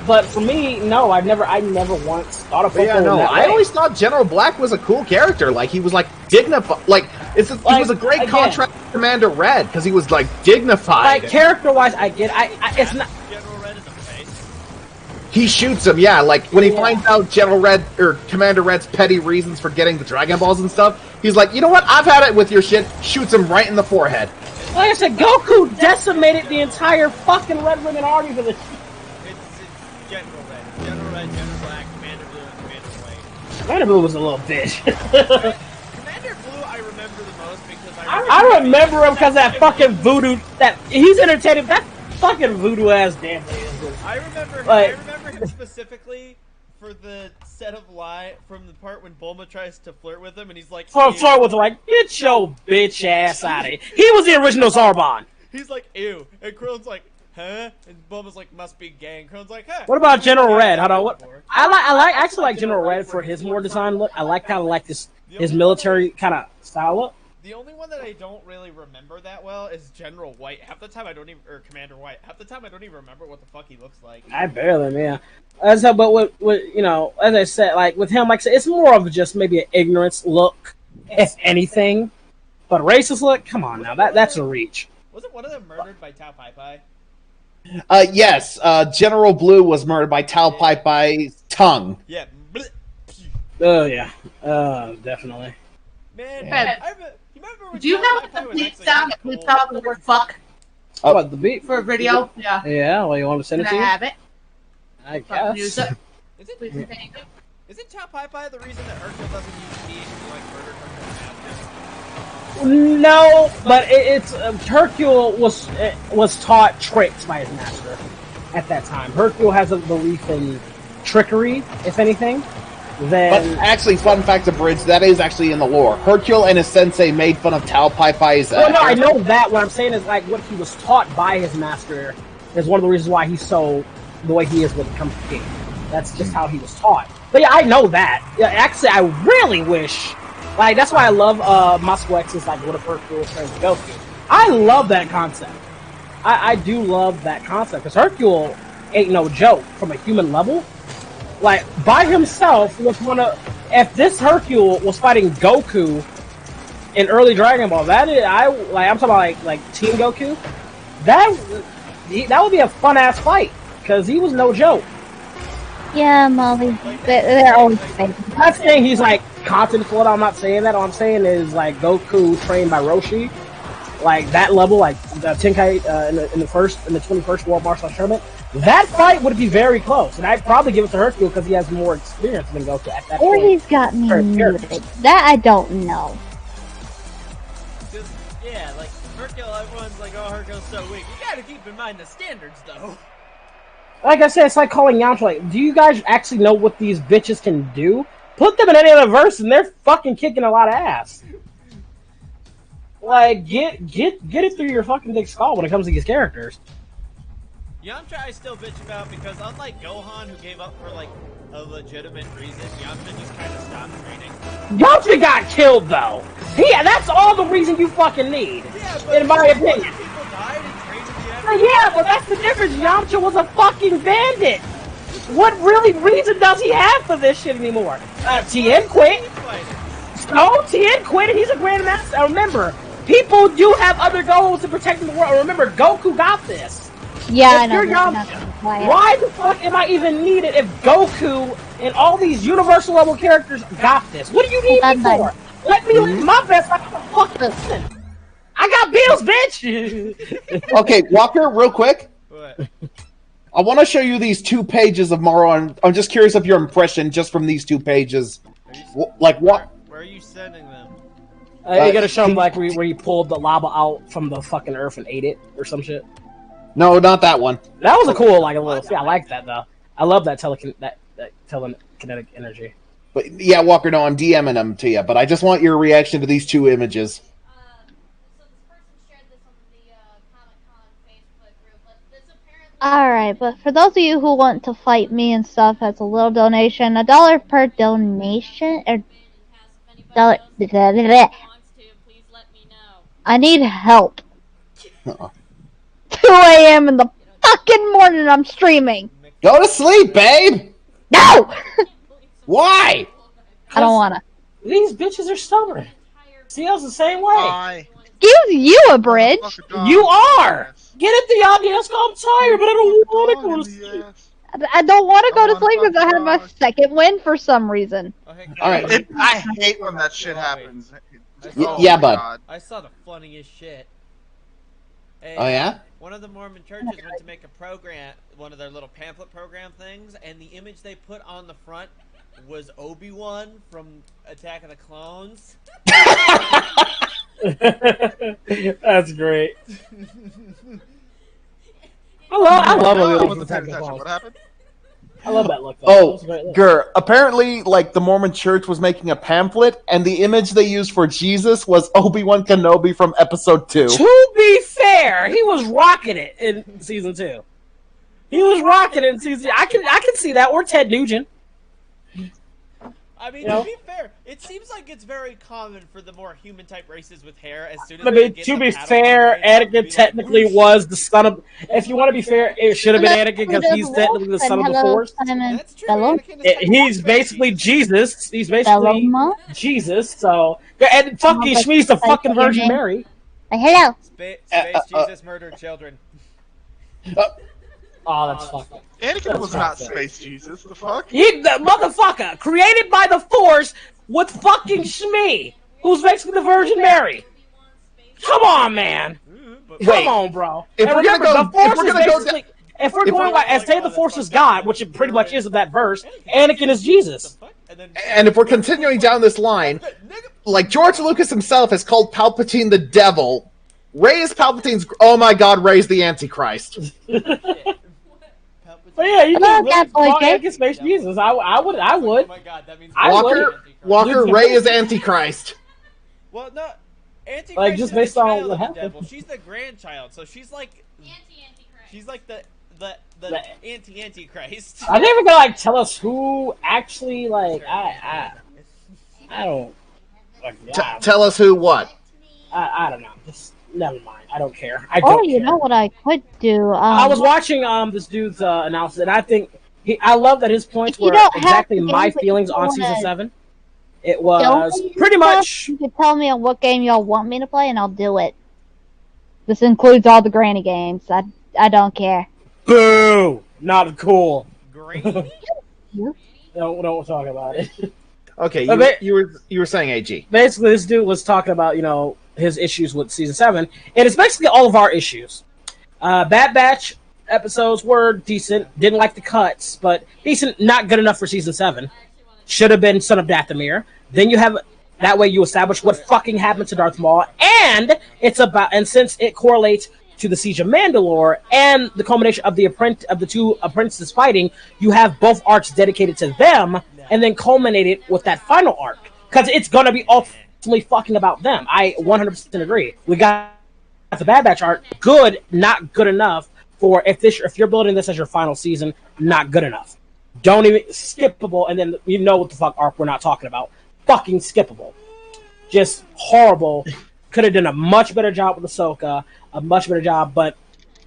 But for me, no, I never once thought of Popo in that way. I always thought General Black was a cool character. Like he was like dignified. Like he was a great contrast to Commander Red because he was like dignified. Like character-wise, I get. It's not. General Red is a face. He shoots him, yeah. Like when he finds out General Red or Commander Red's petty reasons for getting the Dragon Balls and stuff, he's like, you know what? I've had it with your shit. Shoots him right in the forehead. Like I said, Goku decimated the entire fucking Red Ribbon Army for this. It's General Red, General Black, Commander Blue, and Commander White. Commander Blue was a little bitch. Commander Blue, I remember the most because I remember him because that fucking voodoo. That he's entertaining. That fucking voodoo ass damn thing. I remember him specifically for the set of lie from the part when Bulma tries to flirt with him, and he's like, flirt with him, like, get your bitch ass out of here. He was the original Zarbon. He's like, ew, and Krillin's like, huh? And Bulma's like, must be gay. And Krillin's like, huh? What about General Red? Hold on, what? I actually like General Red for his more design look. I like his military kind of style look. The only one that I don't really remember that well is General White. Half the time I don't even, or Commander White. Half the time I don't even remember what the fuck he looks like. I barely, man. But what you know, as I said, like with him, like I said, it's more of just maybe an ignorance look, if anything. But racist look, come on now, that's a reach. Wasn't one of them murdered by Tao Pai Pai? Yes, General Blue was murdered by Tao Pai Pai's tongue. Yeah. Oh yeah, definitely. Man, Yeah. you remember when Do you Tao have Pai the Pai was beat actually sound that cool? puts out the word fuck Oh, what, the beat? for a video? Yeah. Yeah, well, you want to send it Can to I you? have it? I Fucking use guess. it. Is it? Please and thank you. Isn't Tao Pai Pai the reason that Hercule doesn't use heat to like murder Hercule's master? No, but it's Hercule was taught tricks by his master at that time. Hercule has a belief in trickery, if anything. But Then actually, fun fact of Bridge, that is actually in the lore. Hercule and his sensei made fun of Tao Pai Pai's well, no, I know that. What I'm saying is like what he was taught by his master is one of the reasons why he's so the way he is when it comes to game. That's just how he was taught. But yeah, I know that. Yeah, actually, I really wish. Like that's why I love Moscow X's like what if Hercule turns to Goku. I love that concept. I do love that concept because Hercule ain't no joke from a human level. like by himself was one of. If this Hercule was fighting Goku in early Dragon Ball, I'm talking about like Team Goku. That would be a fun ass fight because he was no joke. Yeah, Molly. They're always the same. I'm not saying he's like confident for it. I'm not saying that. All I'm saying is like Goku trained by Roshi, like that level, like Tenkai in the 21st World Martial Arts Tournament. That fight would be very close, and I'd probably give it to Hercule because he has more experience than Goku at that Or point. he's got me muted. That I don't know. Yeah, like Hercule, everyone's like, oh, Hercule's so weak. You gotta keep in mind the standards, though. Like I said, it's like calling Yamcha. Like, do you guys actually know what these bitches can do? Put them in any other verse, and they're fucking kicking a lot of ass. Like, get it through your fucking thick skull when it comes to these characters. Yamcha I still bitch about because unlike Gohan, who gave up for like a legitimate reason, Yamcha just kind of stopped training. Yamcha got killed though. That's all the reason you fucking need, in my opinion. People died and trained at the end. Yeah, but that's the difference. Yamcha was a fucking bandit. What really reason does he have for this shit anymore? Tien quit. No, Tien quit, and he's a grandmaster. Remember, people do have other goals in protecting the world. Remember, Goku got this. Yeah, I If know. you're Yamcha, why the fuck am I even needed if Goku and all these universal level characters got this? What do you need me for? Let me live my best life. I got bills, bitch. Okay, Walker, real quick. What? I want to show you these 2 pages of Moro, and I'm just curious of your impression just from these 2 pages. Like what? Where are you sending them? You gotta show him like where he pulled the lava out from the fucking earth and ate it or some shit. No, not that one. That was a cool like a little. Yeah, I like that though. I love that telekinetic energy. But yeah, Walker, no, I'm DMing them to you, but I just want your reaction to these 2 images. So this person shared this on the Comic-Con Facebook group, but this apparently... Alright, but for those of you who want to fight me and stuff, as a little donation, $1 per donation, or dollar. I need help. 2 a.m. in the fucking morning, I'm streaming. Go to sleep, babe! No! Why? I don't wanna. These bitches are stubborn. CL's the same way. Excuse you, a bridge. You are! Get it the audience, I'm tired, but I don't want to go to sleep. I don't want to go to sleep because I had my second win for some reason. Alright. I hate when that shit happens. Yeah, bud. God. I saw the funniest shit. Hey, Oh, yeah? One of the Mormon churches went to make a program, one of their little pamphlet program things, and the image they put on the front was Obi-Wan from Attack of the Clones. That's great. I love What happened? I love that look. Though. Oh, That was a great look. Gur, apparently, like, the Mormon church was making a pamphlet, and the image they used for Jesus was Obi-Wan Kenobi from Episode 2. To be fair, he was rocking it in season 2. He was rocking it in season. I can see that. Or Ted Nugent. I mean, You know? to be fair, it seems like it's very common for the more human-type races with hair. As soon as I they mean, get to the be paddle fair, on the way, Anakin technically was the son of. If you want to be fair, it should have been Anakin because he's technically the son of the Force. That's true. Hello? Anakin is He's basically Jesus. He's Hello, basically Mom? Jesus. So and fucking Shmi's the fucking Virgin Mary. Hello. Space Jesus murdered children. Oh, that's fucking. Anakin was not Space Jesus. The fuck? He, the motherfucker, created by the Force with fucking Shmi, who's basically the Virgin Mary. Come on, man. Come on, bro. If And we're gonna remember, go- the Force if we're is gonna go basically. If we're going by, as say the Force is God, which it pretty much is of that verse, Anakin is Jesus. And if we're continuing down this line, like, George Lucas himself has called Palpatine the devil. Rey is Palpatine's... Oh my god, Rey's the Antichrist. But yeah, you Hello, can Cat Boy call Jay. Anakin Space Jesus. I would. Oh my god, that means I Walker, Rey is Antichrist. Well, no, Antichrist Like, just is based the on child what of the happened. devil. She's the grandchild, so she's like Anti-Antichrist. she's like the anti-Antichrist. Are they ever gonna like tell us who actually like I don't like Tell us who what. I don't know. Just never mind. I don't care. I Oh, don't you care. know what I could do? I was watching this dude's announcement, and I think I love that his points You were don't have exactly to my game, but feelings you on wanna season 7. It Tell was me pretty stuff. much. You can tell me on what game y'all want me to play, and I'll do it. This includes all the granny games. I don't care. Boo! Not cool. Grainy? Don't talk about it. Okay, But you were saying AG. basically, this dude was talking about his issues with season 7, and it's basically all of our issues. Bad Batch episodes were decent. Didn't like the cuts, but decent. Not good enough for season 7. Should have been Son of Dathomir. Then you have that way you establish what fucking happened to Darth Maul, and since it correlates to the Siege of Mandalore and the culmination of the two apprentices fighting, you have both arcs dedicated to them, and then culminated with that final arc because it's gonna be ultimately fucking about them. I 100% agree. We got the Bad Batch arc, good, not good enough for if you're building this as your final season, not good enough. Don't even skippable, and then you know what the fuck arc we're not talking about. Fucking skippable. Just horrible. Could have done a much better job with Ahsoka, a much better job, but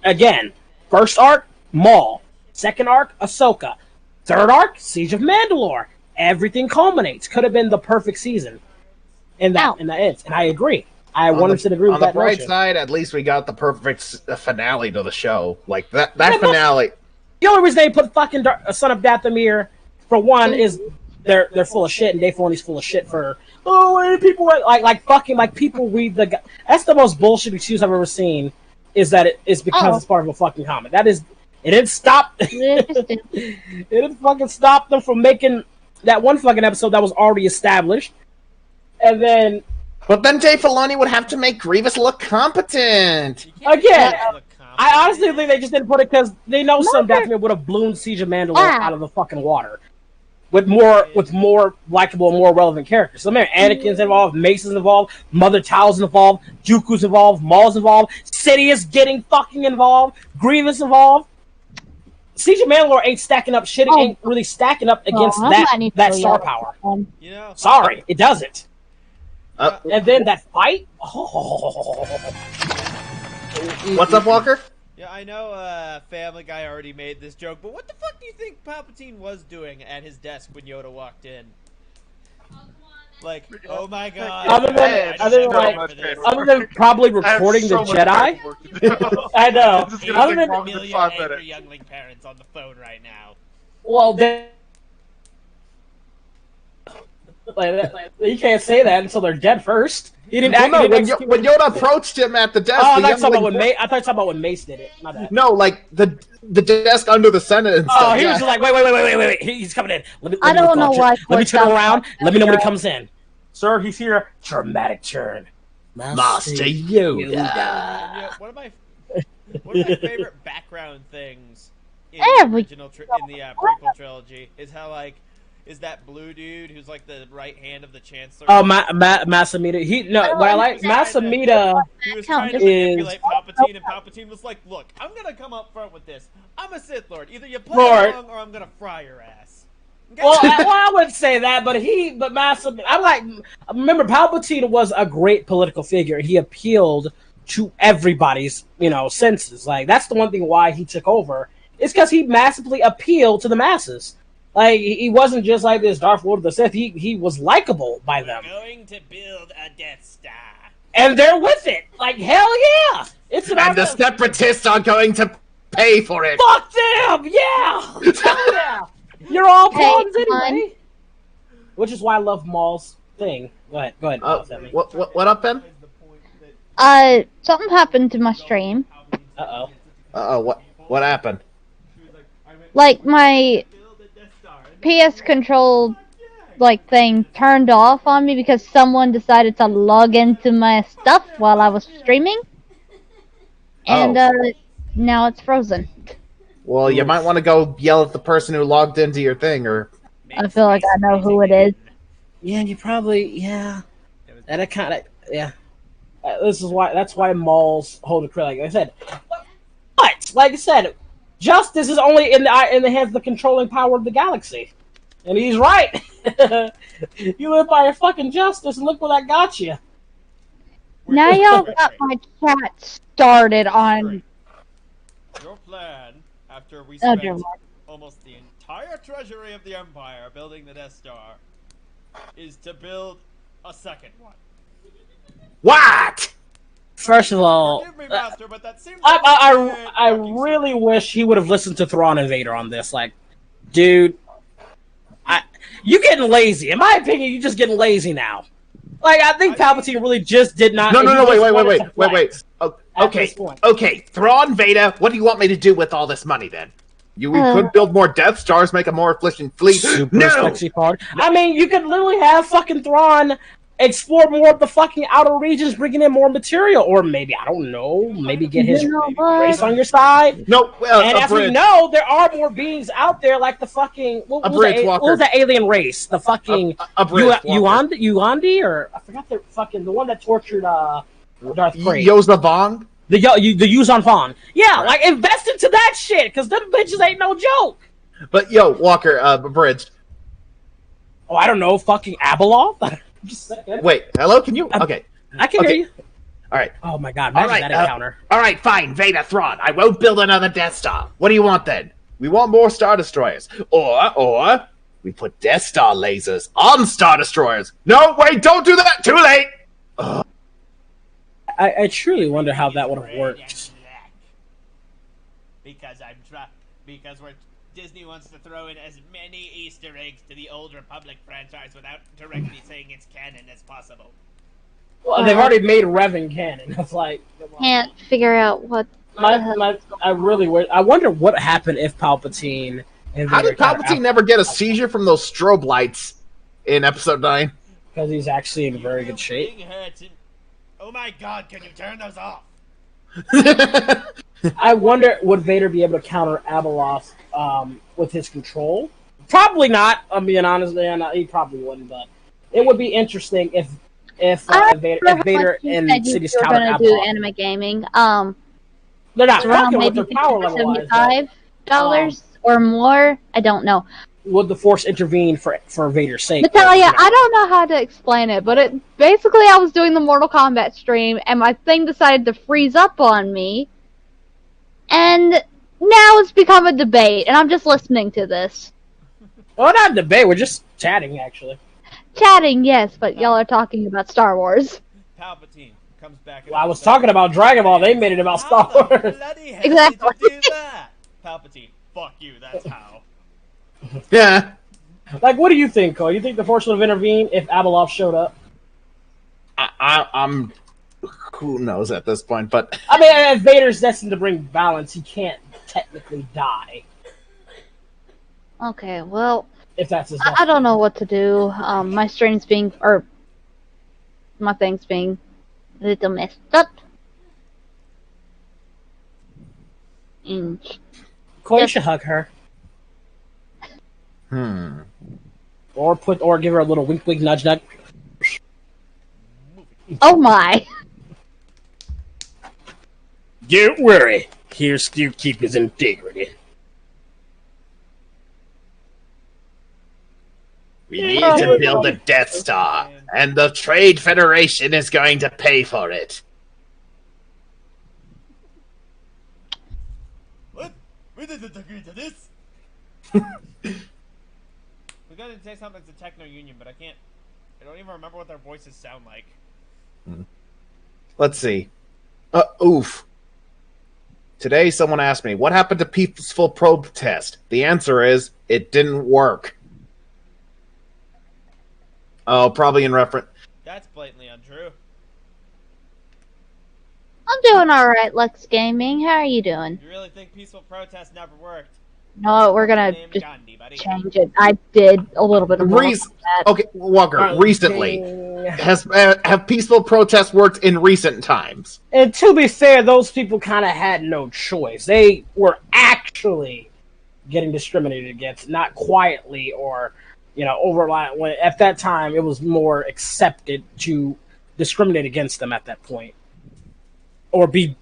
again, first arc, Maul. Second arc, Ahsoka. Third arc, Siege of Mandalore. Everything culminates. Could have been the perfect season. And that ends. And I agree. I 100% agree with that. On the bright notion. side, at least we got the perfect finale to the show. Like that finale. The only reason they put fucking Son of Dathomir, for one, is they're full of shit, and Dave Filoni's full of shit for people like people read the. That's the most bullshit excuse I've ever seen. Is that it is because it's part of a fucking comic. That is, it didn't stop. It didn't fucking stop them from making that one fucking episode that was already established, and then. But then Dave Filoni would have to make Grievous look competent. Again, I honestly think they just didn't put it because they know some Dathomir would have blown Siege of Mandalore out of the fucking water with more likable and more relevant characters. So, man, Anakin's involved, Mason's involved, Mother Tao's involved, Dooku's involved, Maul's involved, Sidious getting fucking involved, Grievous involved. Siege of Mandalore ain't stacking up shit. It ain't really stacking up against that star power. Sorry, it doesn't. And then that fight. What's up, Walker? Yeah, I know Family Guy already made this joke, but what the fuck do you think Palpatine was doing at his desk when Yoda walked in? Like, oh my god. Other than probably recording the Jedi. I know. Other than a million angry youngling parents on the phone right now. Well, then. You can't say that until they're dead first. He didn't when Yoda approached him at the desk. Oh, I thought you were talking about when Mace did it. My bad. No, like the desk under the Senate and stuff. Oh, he was just like, wait. He's coming in. I don't know why. Let me turn around. Let me know when he comes in. Sir, he's here. Dramatic turn. Master Yoda. Yeah, one of my favorite background things in the original prequel trilogy is how is that blue dude who's like the right hand of the Chancellor? Oh, Masamita. What I like Masamita. He was trying to manipulate Palpatine, and Palpatine was like, "Look, I'm gonna come up front with this. I'm a Sith Lord. Either you play along, or I'm gonna fry your ass." Okay? Well, I wouldn't say that, but Masamita. Remember, Palpatine was a great political figure. He appealed to everybody's, senses. Like that's the one thing why he took over. It's because he massively appealed to the masses. Like, he wasn't just like this Darth Lord of the Sith. He was likable by them. We're going to build a Death Star. And they're with it. Like, hell yeah! And the Separatists are going to pay for it. Fuck them! Yeah! Hell yeah! You're all pawns anyway. Which is why I love Maul's thing. Go ahead. What up, Ben? Something happened to my stream. What happened? Like, my PS control thing turned off on me because someone decided to log into my stuff while I was streaming, and now it's frozen. Well, you might want to go yell at the person who logged into your thing, or I feel like I know who it is. Yeah, you probably And I kind of that's why Maul's hold the like I said. But like I said. Justice is only in the hands of the controlling power of the galaxy. And he's right. You live by your fucking justice, and look where that got you. Now y'all got my chat started on... Your plan, after we spent almost the entire treasury of the Empire building the Death Star is to build a second one. What? First of all, Forgive me, Master, but that seems like I really wish he would have listened to Thrawn and Vader on this. Like, dude, you getting lazy. In my opinion, you just getting lazy now. Like, I think Palpatine really just did not. No, wait. Okay, Thrawn, Vader, what do you want me to do with all this money then? We could build more Death Stars, make a more efficient fleet. Super sexy part. I mean, you could literally have fucking Thrawn explore more of the fucking outer regions, bringing in more material, or maybe, I don't know, maybe get his race on your side. No, and as we know, there are more beings out there, like the fucking what was the alien race? The fucking Yuandi, or I forgot the one that tortured Darth Vader. Yozna Vong? The Yuzan Vong. Yeah, like invest into that shit, because them bitches ain't no joke. But yo, Walker, abridged. Oh, I don't know, fucking Abeloth. Wait, hello? Can you? Okay. I can hear you. All right. Oh my god, imagine that encounter. All right, fine, Vader, Thrawn. I won't build another Death Star. What do you want then? We want more Star Destroyers. Or we put Death Star lasers on Star Destroyers. No, wait, don't do that. Too late. Ugh. I truly wonder how that would have worked. Because Disney wants to throw in as many Easter eggs to the old Republic franchise without directly saying it's canon as possible. Well, they've already made Revan canon. It's like can't figure out what. I wonder what happened if Palpatine. How did Palpatine never get a seizure from those strobe lights in Episode 9? Because he's actually in very good shape. Oh my god, can you turn those off? I wonder, would Vader be able to counter Abeloth with his control? Probably not. I'm being honest, man. He probably wouldn't. But it would be interesting if Vader and Sidious counter Abeloth. Do anime gaming. They're not fucking with their power level. $75 or more. I don't know. Would the Force intervene for Vader's sake? Natalia, I don't know how to explain it, but basically I was doing the Mortal Kombat stream, and my thing decided to freeze up on me, and now it's become a debate, and I'm just listening to this. Well, not a debate, we're just chatting, actually. Chatting, yes, but y'all are talking about Star Wars. Palpatine comes back. Well, I was talking about Dragon Ball, they made it about Star Wars. Exactly. Do that? Palpatine, fuck you, that's how. Yeah. Like, what do you think, Cole? You think the Force would have intervened if Abeloth showed up? I'm... Who knows at this point, but... I mean, if Vader's destined to bring balance, he can't technically die. Okay, well... If that's his I don't know what to do. My stream's being... Or... My thing's being... a little messed up. Cole, you should hug her. Or give her a little wink wink nudge nudge. Oh my. Don't worry. He'll still keep his integrity. We need to build a Death Star, and the Trade Federation is going to pay for it. What? We didn't agree to this. We gotta say something to Techno Union, but I don't even remember what their voices sound like. Let's see. Oof. Today someone asked me, what happened to peaceful protest? The answer is, it didn't work. Oh, probably in reference. That's blatantly untrue. I'm doing alright, Lux Gaming. How are you doing? You really think peaceful protest never wored? No, we're gonna just change it. I did a little bit of that. Okay, Walker, recently. Have peaceful protests worked in recent times? And to be fair, those people kind of had no choice. They were actually getting discriminated against, not quietly or, overlying. When at that time, it was more accepted to discriminate against them at that point. Or or do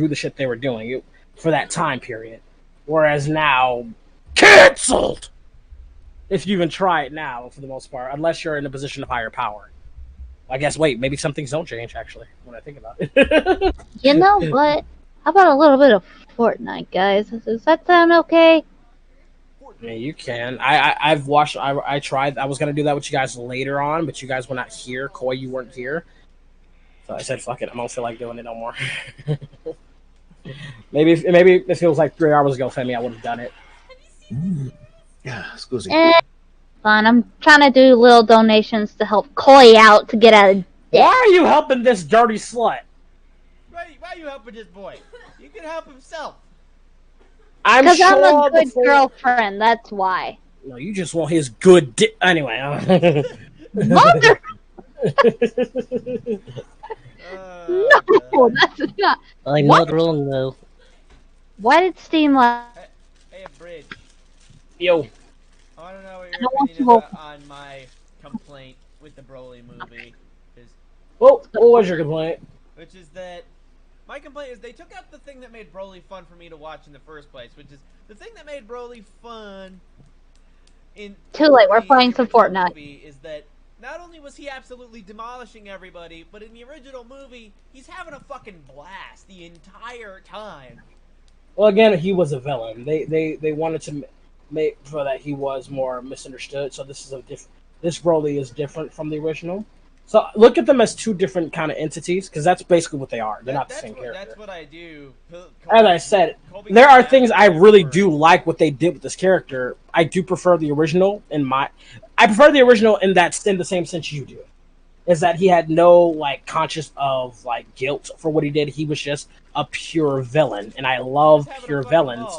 the shit they were doing for that time period. Whereas now, cancelled! If you even try it now, for the most part, unless you're in a position of higher power. I guess, maybe some things don't change, actually, when I think about it. You know what? How about a little bit of Fortnite, guys? Does that sound okay? Yeah, you can. I've watched. I tried. I was gonna do that with you guys later on, but you guys were not here. Koi, you weren't here, so I said, "Fuck it, I don't feel like doing it no more." maybe if it was like 3 hours ago, Femi, I would have done it. Yeah, excuse me. Fine, I'm trying to do little donations to help Koi out to get out of Why are you helping this dirty slut? Why are you helping this boy? You can help himself. I'm Because sure I'm a good before... girlfriend, that's why. No, you just want his good dick. Anyway. Mother! No, that's not. I'm What? not wrong though. Why did Steam like? Hey, Bridge. Yo. I want to know what I your want opinion to is on my complaint with the Broly movie. What was your complaint? Which is that my complaint is they took out the thing that made Broly fun for me to watch in the first place, which is the thing that made Broly fun in Too late, we're the playing some original Fortnite. movie is that not only was he absolutely demolishing everybody, but in the original movie, he's having a fucking blast the entire time. Well, again, he was a villain. They wanted to make sure that he was more misunderstood. So this Broly is different from the original. So look at them as two different kind of entities, because that's basically what they are. They're not the same character. That's what I do. As I said, there are things I really do like what they did with this character. I do prefer the original I prefer the original in the same sense you do. Is that he had no like conscious of like guilt for what he did. He was just a pure villain, and I love pure villains.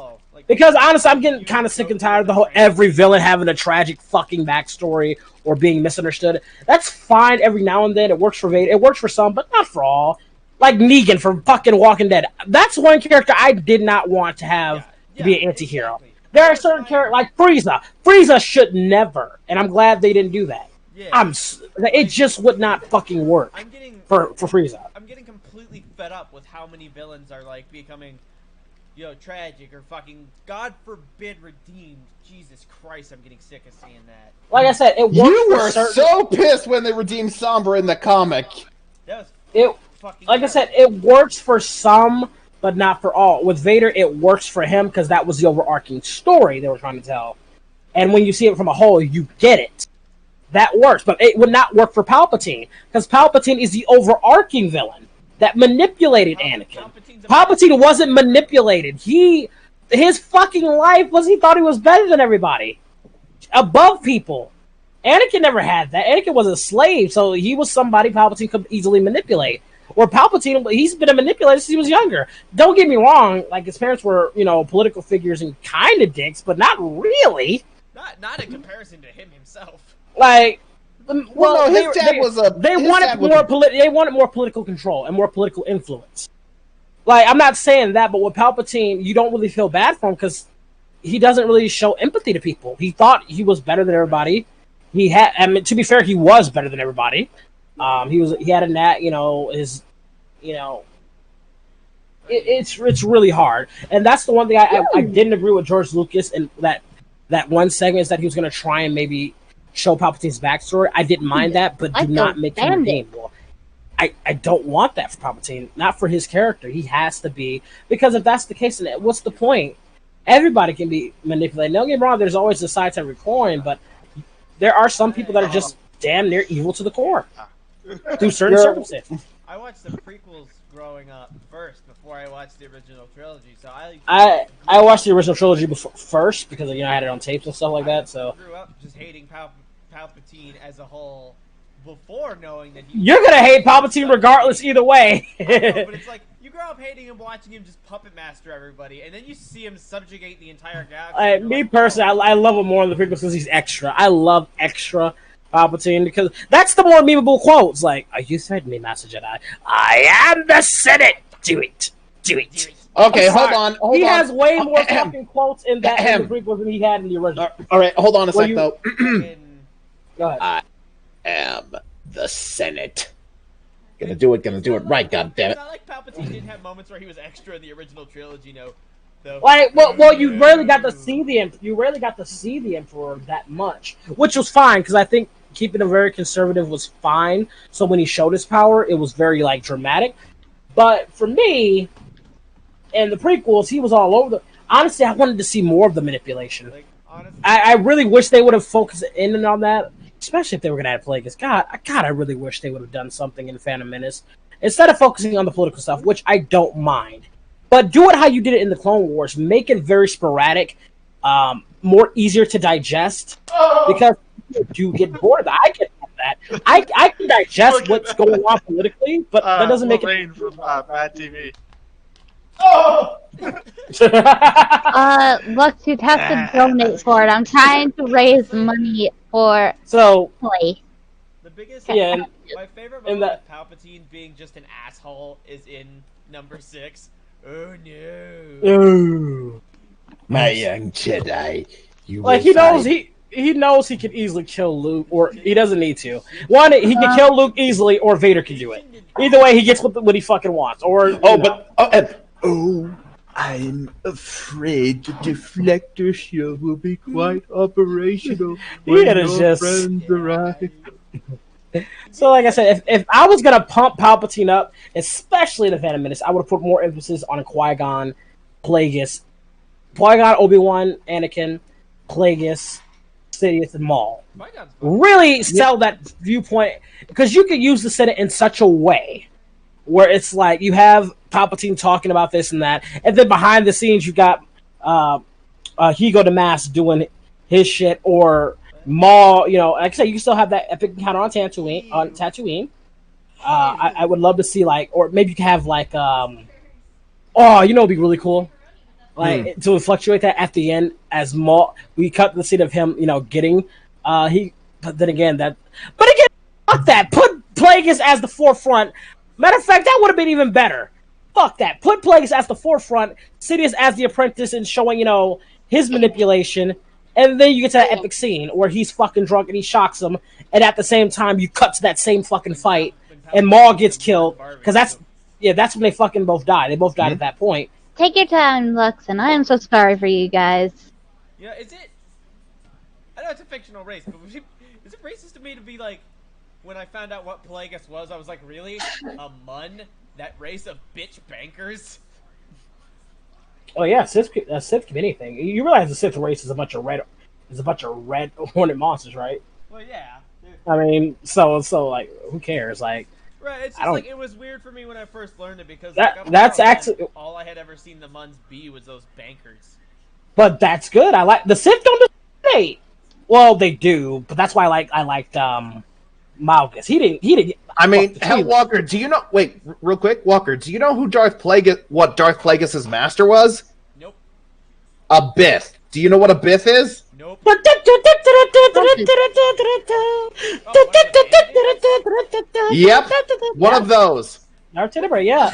Because honestly, I'm getting kind of sick and tired of the whole every villain having a tragic fucking backstory or being misunderstood. That's fine every now and then. It works for Vader. It works for some, but not for all. Like Negan from fucking Walking Dead. That's one character I did not want to have to be an anti-hero. Exactly. There are certain characters like Frieza. Frieza should never, and I'm glad they didn't do that. Yeah. It just would not fucking work for Frieza. I'm getting completely fed up with how many villains are like becoming, tragic or fucking, God forbid, redeemed. Jesus Christ, I'm getting sick of seeing that. Like I said, you were so pissed when they redeemed Sombra in the comic. That was fucking like I said, it works for some, but not for all. With Vader, it works for him because that was the overarching story they were trying to tell. And when you see it from a whole, you get it. That works, but it would not work for Palpatine because Palpatine is the overarching villain that manipulated Anakin. Palpatine wasn't manipulated. His fucking life was he thought he was better than everybody, above people. Anakin never had that. Anakin was a slave, so he was somebody Palpatine could easily manipulate. Or Palpatine, he's been a manipulator since he was younger. Don't get me wrong; like his parents were, political figures and kind of dicks, but not really. Not in comparison to him himself. Like, his dad was a. They wanted more political control and more political influence. Like, I'm not saying that, but with Palpatine, you don't really feel bad for him because he doesn't really show empathy to people. He thought he was better than everybody. To be fair, he was better than everybody. He had a nat, it's really hard, and that's the one thing I didn't agree with George Lucas and that one segment is that he was going to try and maybe show Palpatine's backstory. I didn't mind that, but do not make him redeemable. I don't want that for Palpatine, not for his character. He has to be, because if that's the case, then what's the point? Everybody can be manipulated. Don't get me wrong, there's always the side to every coin, but there are some people that are just damn near evil to the core through certain circumstances. I watched the prequels growing up first before I watched the original trilogy, so I watched the original trilogy first because I had it on tapes and stuff like that. So I grew up just hating Palpatine as a whole before knowing that you're gonna hate Palpatine regardless either way. I know, but it's like you grow up hating him, watching him just puppet master everybody, and then you see him subjugate the entire galaxy. Me personally, I love him more in the prequels because he's extra. I love extra Palpatine because that's the more memeable quotes. Like, "Are you threatening me, Master Jedi? I am the Senate. Do it. Okay, hold on. He has way more fucking quotes in the prequels than he had in the original. All right, hold on a sec, though. Go ahead. I am the Senate. Gonna do it right, goddammit. It's not like Palpatine didn't have moments where he was extra in the original trilogy, You rarely got to see the Emperor that much, which was fine because I think keeping him very conservative was fine. So when he showed his power, it was very dramatic. But for me, in the prequels, he was all over the. Honestly, I wanted to see more of the manipulation. honestly, I really wish they would have focused in on that, especially if they were going to add Plagueis. God, I really wish they would have done something in Phantom Menace instead of focusing on the political stuff, which I don't mind. But do it how you did it in the Clone Wars. Make it very sporadic, more easier to digest, because you do get bored. I get that. I can digest what's going on politically, but that doesn't make Lorraine from Bad TV. Lux, you'd have to donate for it. I'm trying to raise money for So, play. the biggest, yeah, and my favorite and moment of Palpatine being just an asshole is in number 6. Oh no! ooh. My young Jedi. You Like will he knows find- he knows he can easily kill Luke, or he doesn't need to. One, he can kill Luke easily, or Vader can do it. Either way, he gets what he fucking wants. Or I'm afraid the deflector shield will be quite operational He when had a your just- friends arrive. So, like I said, if I was gonna pump Palpatine up, especially in the Phantom Menace, I would have put more emphasis on Qui-Gon, Plagueis, Obi-Wan, Anakin, Plagueis, Sidious, and Maul. Qui-Gon's fun. Really sell that viewpoint, because you could use the Senate in such a way where it's like you have Palpatine talking about this and that, and then behind the scenes you got Hugo de Mass doing his shit, or Maul. You know, like I said, you can still have that epic encounter on Tatooine. I would love to see, like, or maybe you can have like it'd be really cool, like to fluctuate that at the end as Maul. We cut the scene of him, getting but then again, fuck that. Put Plagueis as the forefront. Matter of fact, that would have been even better. Fuck that. Put Plagueis as the forefront, Sidious as the apprentice, and showing, his manipulation. And then you get to that epic scene where he's fucking drunk and he shocks him, and at the same time you cut to that same fucking fight, and Maul gets killed, because that's when they fucking both die. They both died at that point. Take your time, Lux, and I am so sorry for you guys. Yeah, is it? I know it's a fictional race, but is it racist to me to be like, when I found out what Plagueis was, I was like, really? A Mun? That race of bitch bankers? Oh yeah, Sith can be anything. You realize the Sith race is a bunch of red hornet monsters, right? Well, yeah. I mean, so like, who cares? Like, Right, it's just like, it was weird for me when I first learned it, because that's actually all I had ever seen the Muns be was those bankers. But that's good. I like the Sith don't discriminate. Well, they do, but that's why I liked Malgus. He didn't. I mean, hell, Walker, do you know? Wait, real quick, Walker, do you know who what Darth Plagueis' master was? Nope. A Bith. Do you know what a Bith is? Nope. Yep, one of those. Darth Tenebrae, yeah,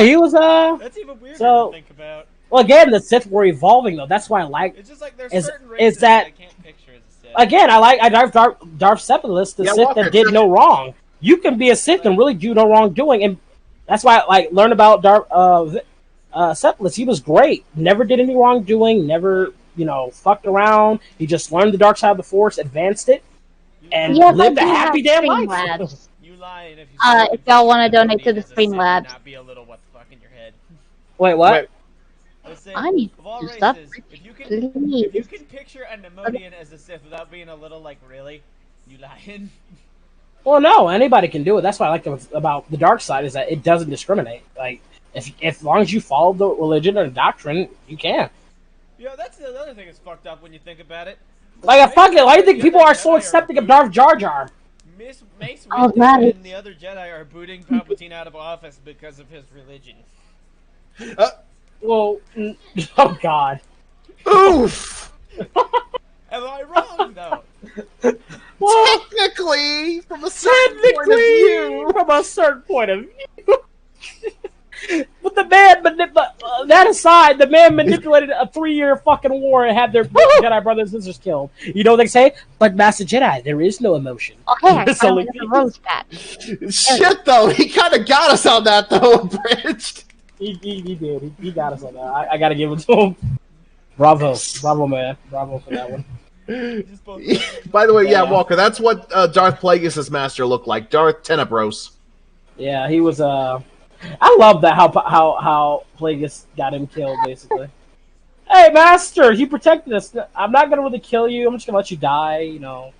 he was That's even weirder to think about. Well, again, the Sith were evolving though. That's why I like. It's just like there's is, certain races is that I can't picture as a Sith. again? I like Darth Separatist, the Sith Walker, that did no wrong. You can be a Sith and really do no wrongdoing, and that's why I learn about Darth Separatist. He was great. Never did any wrongdoing. Never fucked around. He just learned the dark side of the Force, advanced it, and lived a happy damn life. You lying if you if y'all want to donate to the Streamlabs. Not be a little what the fuck in your head. Wait, what? I need of all to races, stop. if you can picture a Nemodian as a Sith without being a little like, really, you lying? Well, no, anybody can do it. That's what I like about the dark side, is that it doesn't discriminate. Like, if as long as you follow the religion or the doctrine, you can. Yeah, that's the other thing that's fucked up when you think about it. Like, fuck it. Why do you think people are so accepting of Darth Jar Jar? Mace Oh, Windu that and the other Jedi are booting Palpatine out of office because of his religion. Well, oh god. Oof! Am I wrong, though? Well, Technically, from a certain point of view. from a certain point of view. But the man, that aside, the man manipulated a 3-year fucking war and had their Jedi brothers and sisters killed. You know what they say? But Master Jedi, there is no emotion. Okay, I It's finally only- got a rose patch. Shit, though, he kind of got us on that, though, Abridged. He did. He got us on that. I gotta give it to him. Bravo, man. Bravo for that one. By the way, yeah, Walker, that's what Darth Plagueis' master looked like. Darth Tenebros. Yeah, he was. I love that how Plagueis got him killed. Basically, Hey, Master, you protected us. I'm not gonna really kill you. I'm just gonna let you die. You know.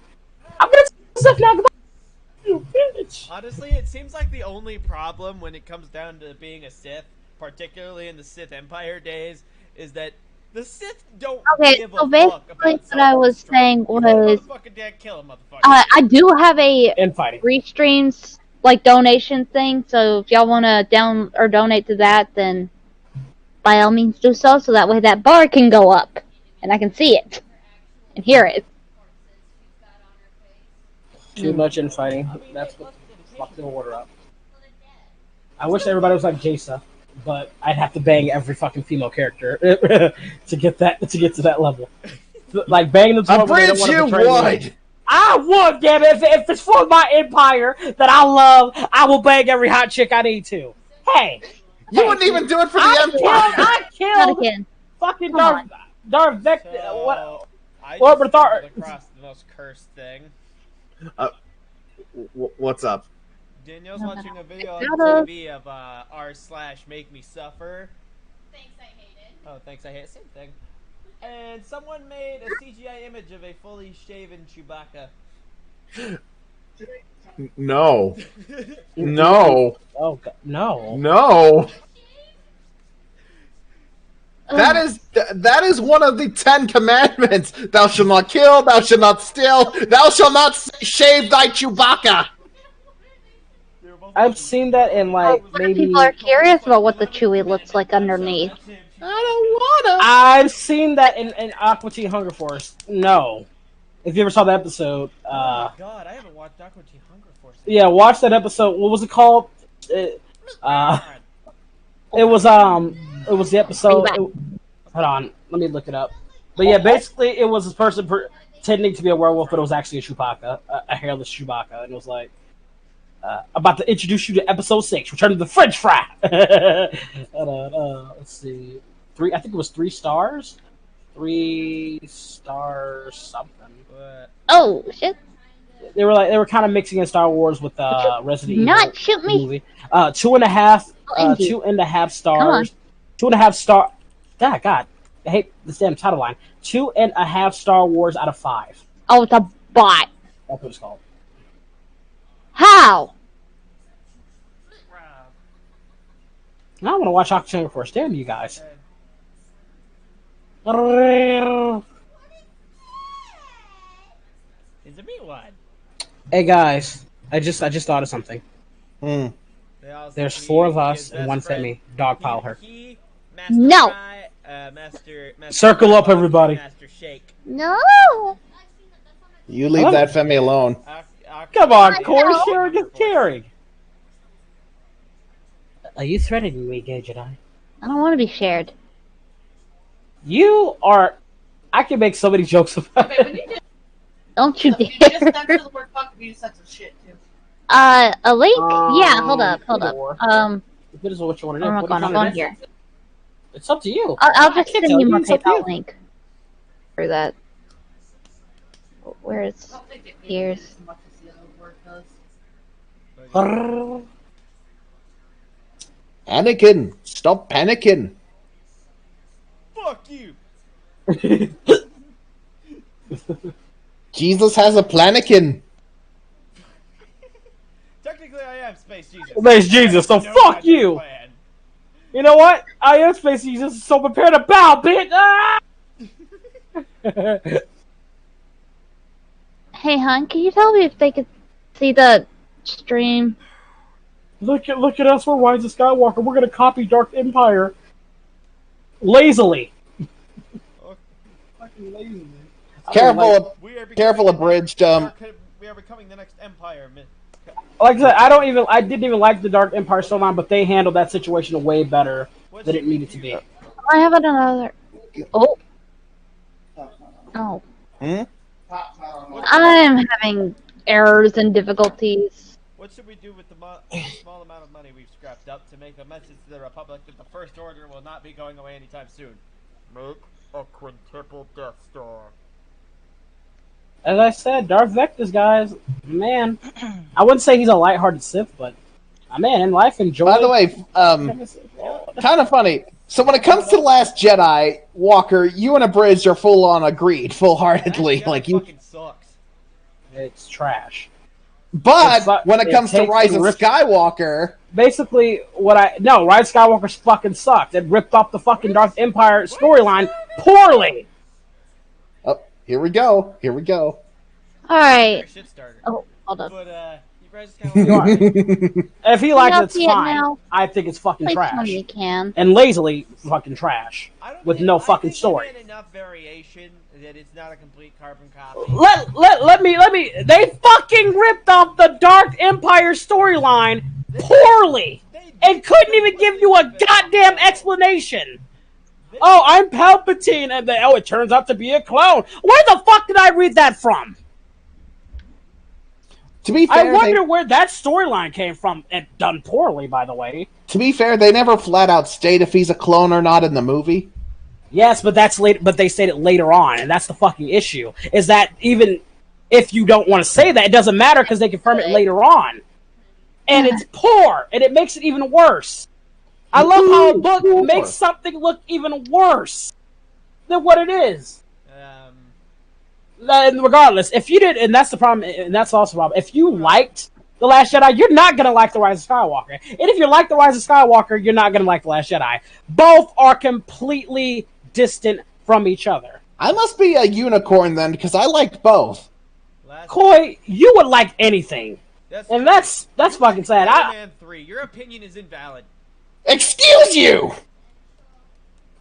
I'm gonna stuff now. Goodbye, you bitch. Honestly, it seems like the only problem when it comes down to being a Sith, particularly in the Sith Empire days, is that the Sith don't Okay, give so a basically fuck about what I was self-destruct. saying You hit a was, motherfucking dead, kill a motherfucker. I do have a Infighting. restreams like donation thing, so if y'all want to down or donate to that, then by all means do so. So that way that bar can go up and I can see it and hear it. Too much infighting. That's what fucked the order up. I wish everybody was like Jasa, but I'd have to bang every fucking female character to get to that level. Like bang the A one where they don't bridge want to you betray me. would! I would, damn it. If it's for my empire that I love, I will bang every hot chick I need to. Hey, You wouldn't even do it for the I Empire! I Not killed again. fucking Come Darth Vector. So, What? I Or just Berthar- stumbled across the most cursed thing. What's up? Danielle's watching a video on Shut TV of r/make me suffer. Thanks, I hate it. Oh, thanks, I hate it. Same thing. And someone made a CGI image of a fully shaven Chewbacca. No. No. Oh God, no. No. That is one of the 10 commandments. Thou shalt not kill, thou shalt not steal, thou shalt not shave thy Chewbacca. I've seen that in like A lot of maybe. people are curious about what the Chewie looks like underneath. I don't wanna. I've seen that in Aqua Teen Hunger Force. No, if you ever saw the episode, Oh my god, I haven't watched Aqua Teen Hunger Force. yeah, watch that episode. What was it called? It was the episode. Hold on, let me look it up. But yeah, basically, it was this person pretending to be a werewolf, but it was actually a Chewbacca, a hairless Chewbacca, and it was like. About to introduce you to episode 6, Return to the French Fry. Let's see, 3. I think it was 3 stars. 3 stars something. What? Oh shit! They were kind of mixing in Star Wars with Resident Evil. Not shoot me! Movie. 2.5. Indeed. 2.5 stars. 2.5 star. God, I hate this damn title line. 2.5 Star Wars out of 5. Oh, it's a bot. That's what it's called. How? Now I want to watch Aqua Teen Hunger Force. Damn you guys. Is it me one? Hey guys, I just thought of something. Hmm. There's 4 of us and 1 Femi. Dogpile her. Master No. Fry, Master Circle up, everybody. Master Shake. No. You leave that Femi alone. Come on, I Corey, know. sharing is caring. Are you threatening me, Gay Jedi? I don't want to be shared. You are. I can make so many jokes about it. Don't you You just dare. censor the word fuck if you censor shit too. A link? Yeah, hold up. Either It is what you want to do. I'm What not are you going trying to do? here. It's up to you. I'll I just can't send tell you my It's up to you. PayPal link for that. Where I is? don't think they pay Here's- as much as the other word does. Anakin, stop panicking. Fuck you. Jesus has a planikin. Technically, I am Space Jesus. Space Jesus, so No fuck magic you. plan. You know what? I am Space Jesus, so prepare to bow, bitch! Ah! Hey, hon, can you tell me if they could see the stream? Look at us, we're Rise of Skywalker. We're gonna copy Dark Empire. Lazily. Fucking lazily. Careful, We are becoming careful, the abridged. we are becoming the next Empire. Like I said, I didn't even like the Dark Empire storyline, but they handled that situation way better than it needed to be. I have another. Oh. Oh. Hmm? I'm having errors and difficulties. What should we do with the small amount of money we've scrapped up to make a message to the Republic that the First Order will not be going away anytime soon? Make a quintuple Death Star. As I said, Darth Vector's guys, man. I wouldn't say he's a lighthearted Sith, but man, in life, enjoy. By the way, kind of funny. So when it comes to The Last Jedi, Walker, you and Abridged are full on agreed, full-heartedly. Like you, fucking sucks. It's trash. But when it comes to Rise of Skywalker, basically Rise of Skywalker's fucking sucked. It ripped off the fucking Darth Empire storyline poorly. Oh, here we go. Alright. Shit starter. Oh, hold on. But Rise of Skywalker. If he likes it, it's see it fine. now? I think it's fucking Please tell trash. me you can. And lazily fucking trash. With no fucking story. I think enough variation that it's not a complete carbon copy. Let me. They fucking ripped off the Dark Empire storyline poorly and couldn't even give you a goddamn explanation. Oh, I'm Palpatine, and it turns out to be a clone. Where the fuck did I read that from? To be fair, I wonder where that storyline came from, and done poorly, by the way. To be fair, they never flat out state if he's a clone or not in the movie. Yes, but that's late. But they state it later on, and that's the fucking issue. Is that even if you don't want to say that, it doesn't matter because they confirm it later on, and it's poor, and it makes it even worse. I love how a book makes something look even worse than what it is. And regardless, if you did, and that's the problem, and that's also the problem. If you liked The Last Jedi, you're not gonna like The Rise of Skywalker, and if you like The Rise of Skywalker, you're not gonna like The Last Jedi. Both are completely distant from each other. I must be a unicorn then, because I liked both. Coy, you would like anything, and that's fucking sad. Spider-Man 3, your opinion is invalid. Excuse you.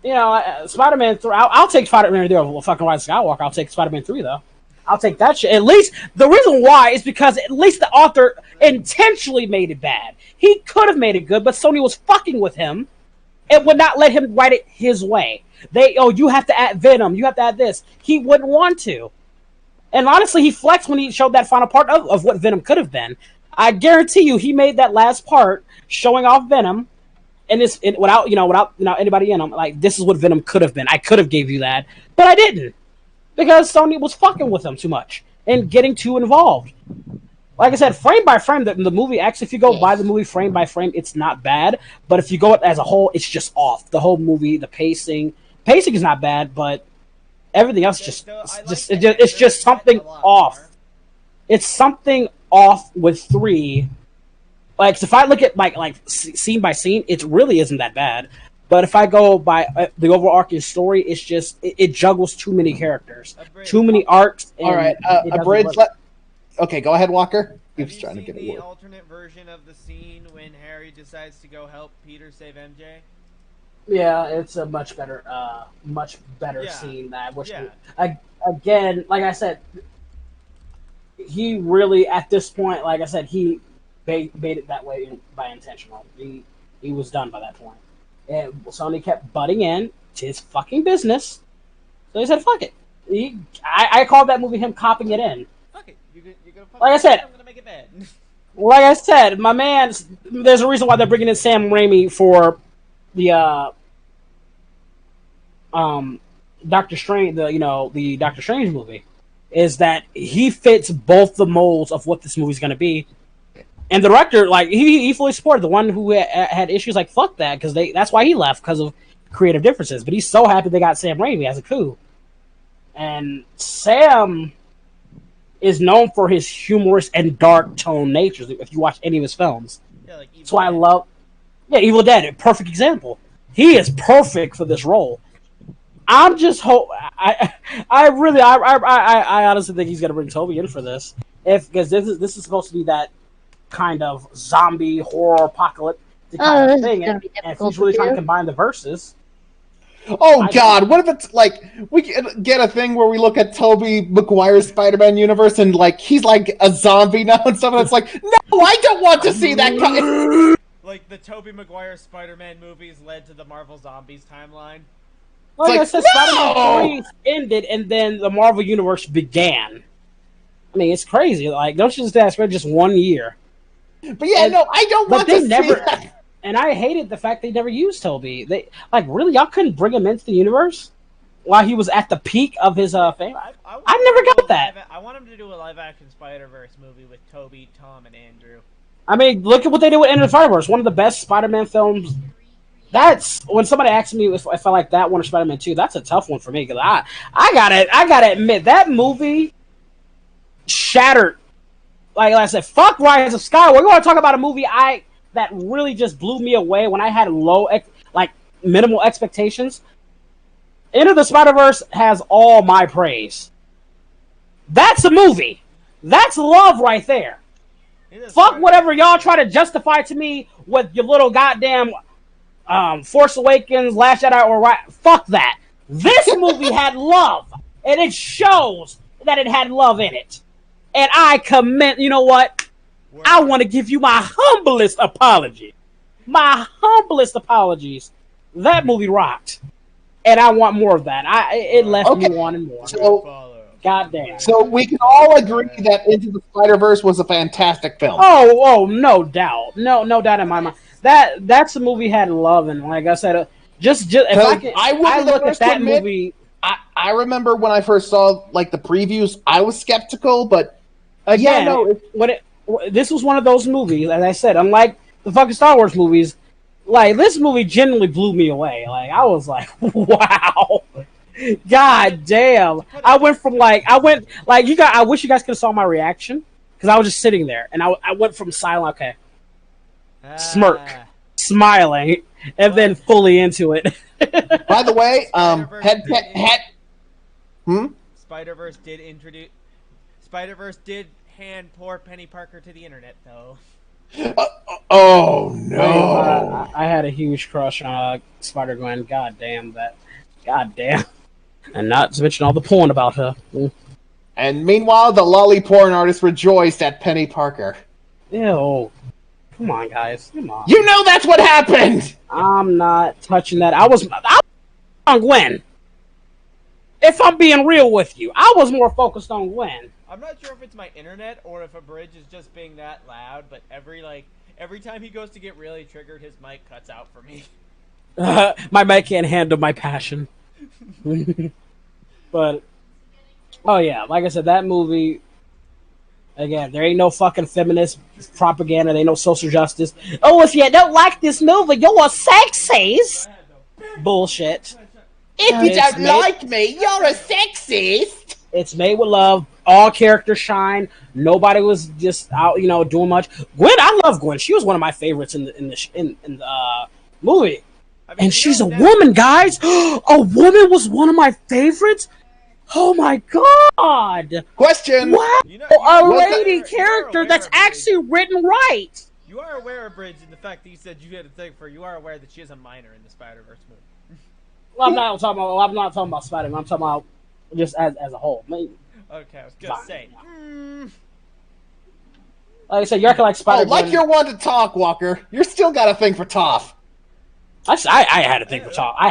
You know, Spider-Man 3. I'll take Spider-Man 3 over fucking Rise of Skywalker. I'll take Spider-Man 3 though. I'll take that shit. At least the reason why is because at least the author intentionally made it bad. He could have made it good, but Sony was fucking with him and would not let him write it his way. You have to add Venom, you have to add this. He wouldn't want to. And honestly, he flexed when he showed that final part of what Venom could have been. I guarantee you, he made that last part showing off Venom, and without anybody in him. Like, this is what Venom could have been. I could have gave you that, but I didn't because Sony was fucking with him too much and getting too involved. Like I said, frame by frame, the movie, actually, if you go by the movie frame by frame, it's not bad. But if you go as a whole, it's just off. The whole movie, the pacing is not bad, but everything else it's just something off. It's something off with 3. Like, if I look at like scene by scene, it really isn't that bad. But if I go by the overarching story, it's just it juggles too many characters, too many arcs. All right, Abridged. Okay, go ahead, Walker. He was trying to get it. The alternate version of the scene when Harry decides to go help Peter save MJ. Yeah, it's a much better scene. Again, like I said, he really at this point, like I said, he made it that way by intentional. He was done by that point, and Sony kept butting in to his fucking business. So he said, "Fuck it." I called that movie him copying it in. Fuck it. You're gonna like I said, I'm gonna make it bad. Like I said, my man. There's a reason why they're bringing in Sam Raimi for the Doctor Strange. The Doctor Strange movie is that he fits both the molds of what this movie's going to be. And the director, like, he fully supported the one who had issues. Like, fuck that, because that's why he left, because of creative differences. But he's so happy they got Sam Raimi as a coup. And Sam is known for his humorous and dark tone nature. If you watch any of his films, that's why I love. Yeah, Evil Dead, a perfect example. He is perfect for this role. I'm just I honestly think he's gonna bring Toby in for this, because this is supposed to be that kind of zombie horror apocalypse kind of thing, and if he's really trying to combine the verses. Oh God! What if it's like we get a thing where we look at Tobey Maguire's Spider-Man universe and like he's like a zombie now and stuff, and it's like, no, I don't want to see that. Like the Tobey Maguire Spider-Man movies led to the Marvel Zombies timeline. Like I said, Spider-Man 3 ended, and then the Marvel Universe began. I mean, it's crazy. Like, don't you just ask for just 1 year? But yeah, no, I don't want to see that. And I hated the fact they never used Toby. They really, y'all couldn't bring him into the universe while he was at the peak of his fame. I never got that. I want him to do a live-action Spider-Verse movie with Toby, Tom, and Andrew. I mean, look at what they did with Into the Spider-Verse. One of the best Spider-Man films That's when somebody asks me if I like that one or Spider-Man 2. That's a tough one for me because I gotta admit that movie shattered. Like I said, fuck Rise of Skywalker. We're going to talk about a movie that really just blew me away when I had minimal expectations. Into the Spider-Verse has all my praise. That's a movie. That's love right there. Fuck whatever y'all try to justify to me with your little goddamn Force Awakens, Last Jedi, or right. Fuck that. This movie had love, and it shows that it had love in it. And I commend. You know what? I want to give you my humblest apology. My humblest apologies. That movie rocked, and I want more of that. It left me wanting more. So, goddamn. So we can all agree that Into the Spider-Verse was a fantastic film. Oh, no doubt, no doubt in my mind. That's a movie had love, and like I said, just if I look at that movie. I remember when I first saw like the previews, I was skeptical, but again, this was one of those movies, as I said, unlike the fucking Star Wars movies, like this movie genuinely blew me away. Like I was like, wow. God damn! I wish you guys could have saw my reaction because I was just sitting there and I went from silent, smirk, smiling, and then fully into it. By the way, Spider-Verse did hand poor Penny Parker to the internet, though. Oh no! I had a huge crush on Spider-Gwen. God damn. And not to mention all the porn about her. And meanwhile, the lolly porn artist rejoiced at Penny Parker. Ew. Come on, guys. Come on. You know that's what happened! I'm not touching that. I was on Gwen. If I'm being real with you, I was more focused on Gwen. I'm not sure if it's my internet or if a bridge is just being that loud, but every time he goes to get really triggered, his mic cuts out for me. My mic can't handle my passion. But oh yeah, like I said, that movie again, there ain't no fucking feminist propaganda, there ain't no social justice. Oh, if you don't like this movie, you're a sexist. Bullshit. If you don't like me, you're a sexist. It's made with love. All characters shine. Nobody was just out, doing much. Gwen, I love Gwen. She was one of my favorites in the movie. And she's a woman, guys. A woman was one of my favorites. Oh my god! Question. Wow, a lady character that's actually written right. You are aware of Bridge, and the fact that you said you had a thing for. You are aware that she is a minor in the Spider-Verse movie. Well, I'm not talking about Spider-Man. I'm talking about just as a whole. Okay, I was gonna say. Like I said, you're acting like Spider-Man. Like you're one to talk, Walker. You're still got a thing for Toph. I had a thing for Toph. I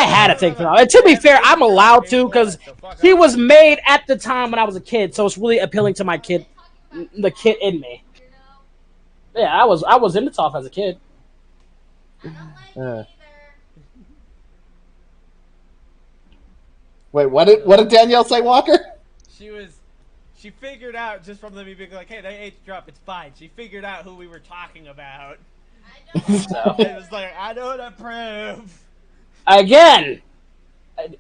had a thing for Toph. And to be fair, I'm allowed to because he was made at the time when I was a kid, so it's really appealing to my kid, the kid in me. Yeah, I was into Toph as a kid. Wait, what did Danielle say, Walker? She figured out just from me being like, hey, they age drop, it's fine. She figured out who we were talking about. So it was like, I don't approve. Again,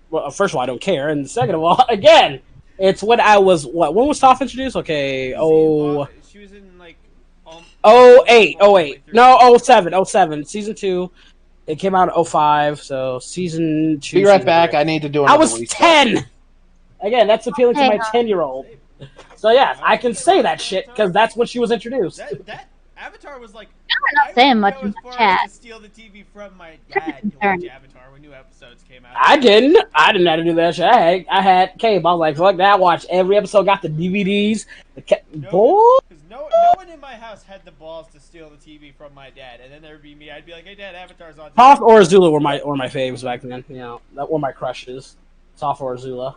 well, first of all, I don't care, and second of all, again, it's when I was what? When was Toph introduced? Okay, she was in like 08, no, 07, season 2. It came out in 05, so season 2. Be right back. I need to do another I was 10. Again, that's appealing to my 10-year-old. So yeah, I can say that shit because that's when she was introduced. That Avatar was like. I'm not saying much in the chat. To steal the TV from my dad to watch Avatar when new episodes came out. I didn't have to do that shit. I had cable. I was like, fuck that. I watched every episode. Got the DVDs. No one in my house had the balls to steal the TV from my dad, and then there would be me. I'd be like, hey dad, Avatar's on. Toph or Azula were my faves back then. That were my crushes. Toph or Azula.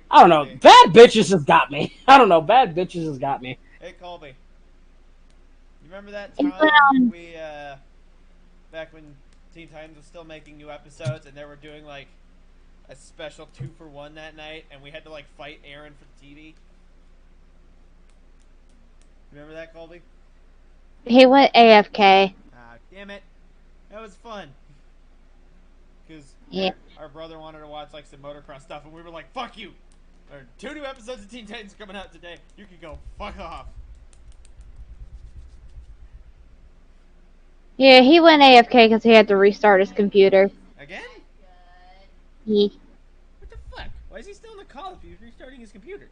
I don't know. Bad bitches has got me. I don't know. Bad bitches has got me. Hey Colby. Remember that time we, back when Teen Titans was still making new episodes and they were doing, like, a special 2-for-1 that night and we had to, like, fight Aaron for the TV? Remember that, Colby? He went AFK. Ah, damn it. That was fun. because Yeah. our brother wanted to watch like some motocross stuff, and we were like, "Fuck you!" There are 2 new episodes of Teen Titans coming out today. You can go fuck off. Yeah, he went AFK because he had to restart his computer. Again? Yeah. What the fuck? Why is he still in the call if he's restarting his computer?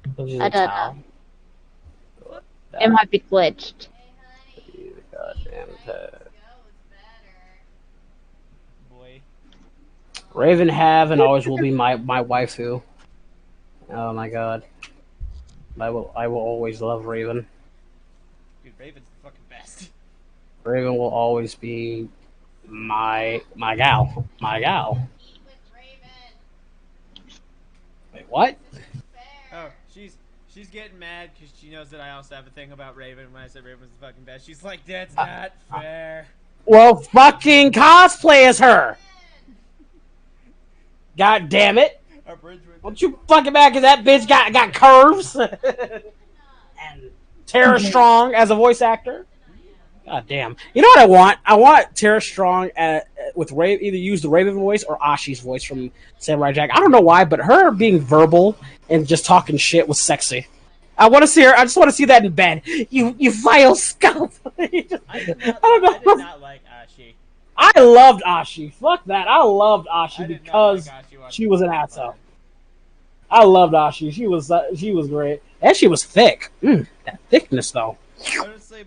I don't know. It might be glitched. Goddamn Boy. Raven have and always will be my waifu. Oh my god. I will always love Raven. Dude, Raven's the fucking best. Raven will always be my gal. My gal. Wait, what? Oh, she's getting mad because she knows that I also have a thing about Raven. When I said Raven's the fucking best, she's like, "That's not fair." Well, fucking cosplay as her. God damn it! Don't you fucking mad because that bitch got curves and Tara Strong as a voice actor. God damn! You know what I want? I want Tara Strong with either use the Raven voice or Ashi's voice from Samurai Jack. I don't know why, but her being verbal and just talking shit was sexy. I want to see her. I just want to see that in bed. You vile scum. I don't know. I did not like Ashi. I loved Ashi. Fuck that. I loved Ashi because she was an asshole. I loved Ashi. She was great, and she was thick. That thickness, though. Honestly,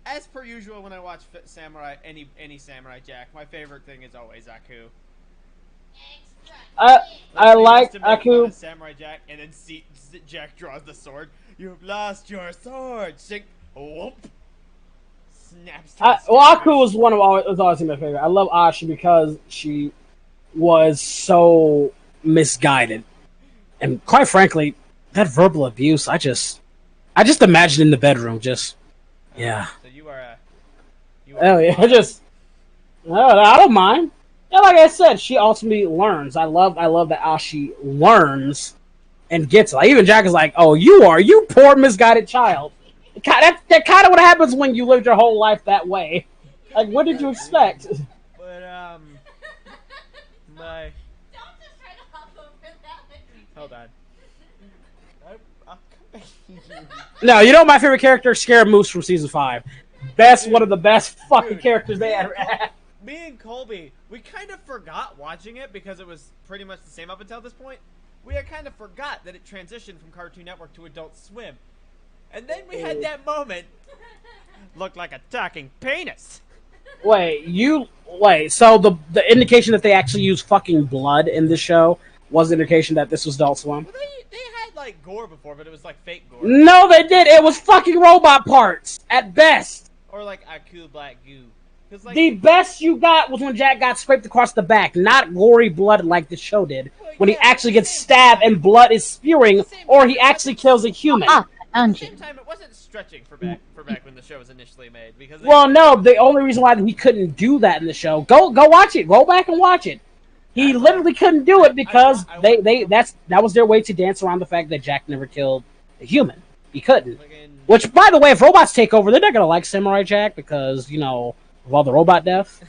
as per usual when I watch Samurai, any Samurai Jack, my favorite thing is always Aku. I like Aku. Samurai Jack, and then Jack draws the sword. You've lost your sword. Sink. Whoop. Snaps. Aku was was always my favorite. I love Ashi because she was so misguided, and quite frankly, that verbal abuse. I just imagine in the bedroom. Yeah. So you are Oh yeah, I don't mind. Yeah, like I said, she ultimately learns. I love that Ashi learns and gets it. Like, even Jack is like, "Oh, you poor misguided child." That kind of what happens when you lived your whole life that way. Like, what did you expect? But my. Hold on. I'll come back to you. No, you know my favorite character, Scarab Moose from season 5. One of the best fucking characters they ever had. Me and Colby, we kind of forgot watching it because it was pretty much the same up until this point. We had kind of forgot that it transitioned from Cartoon Network to Adult Swim. And then we had that moment. Looked like a talking penis. Wait, so the indication that they actually used fucking blood in this show was the indication that this was Adult Swim? Well, they had like gore before, but it was like fake gore. No, they did. It was fucking robot parts at best. Or like Aku Black Goo. Like, the best you got was when Jack got scraped across the back, not gory blood like the show did. When he actually gets stabbed and blood is spewing, or he actually kills a human. At the same time, it wasn't stretching for back when the show was initially made. Because no, the only reason why he couldn't do that in the show, go watch it, go back and watch it. He literally couldn't do it because that was their way to dance around the fact that Jack never killed a human. He couldn't. Which, by the way, if robots take over, they're not gonna like Samurai Jack because of all the robot death.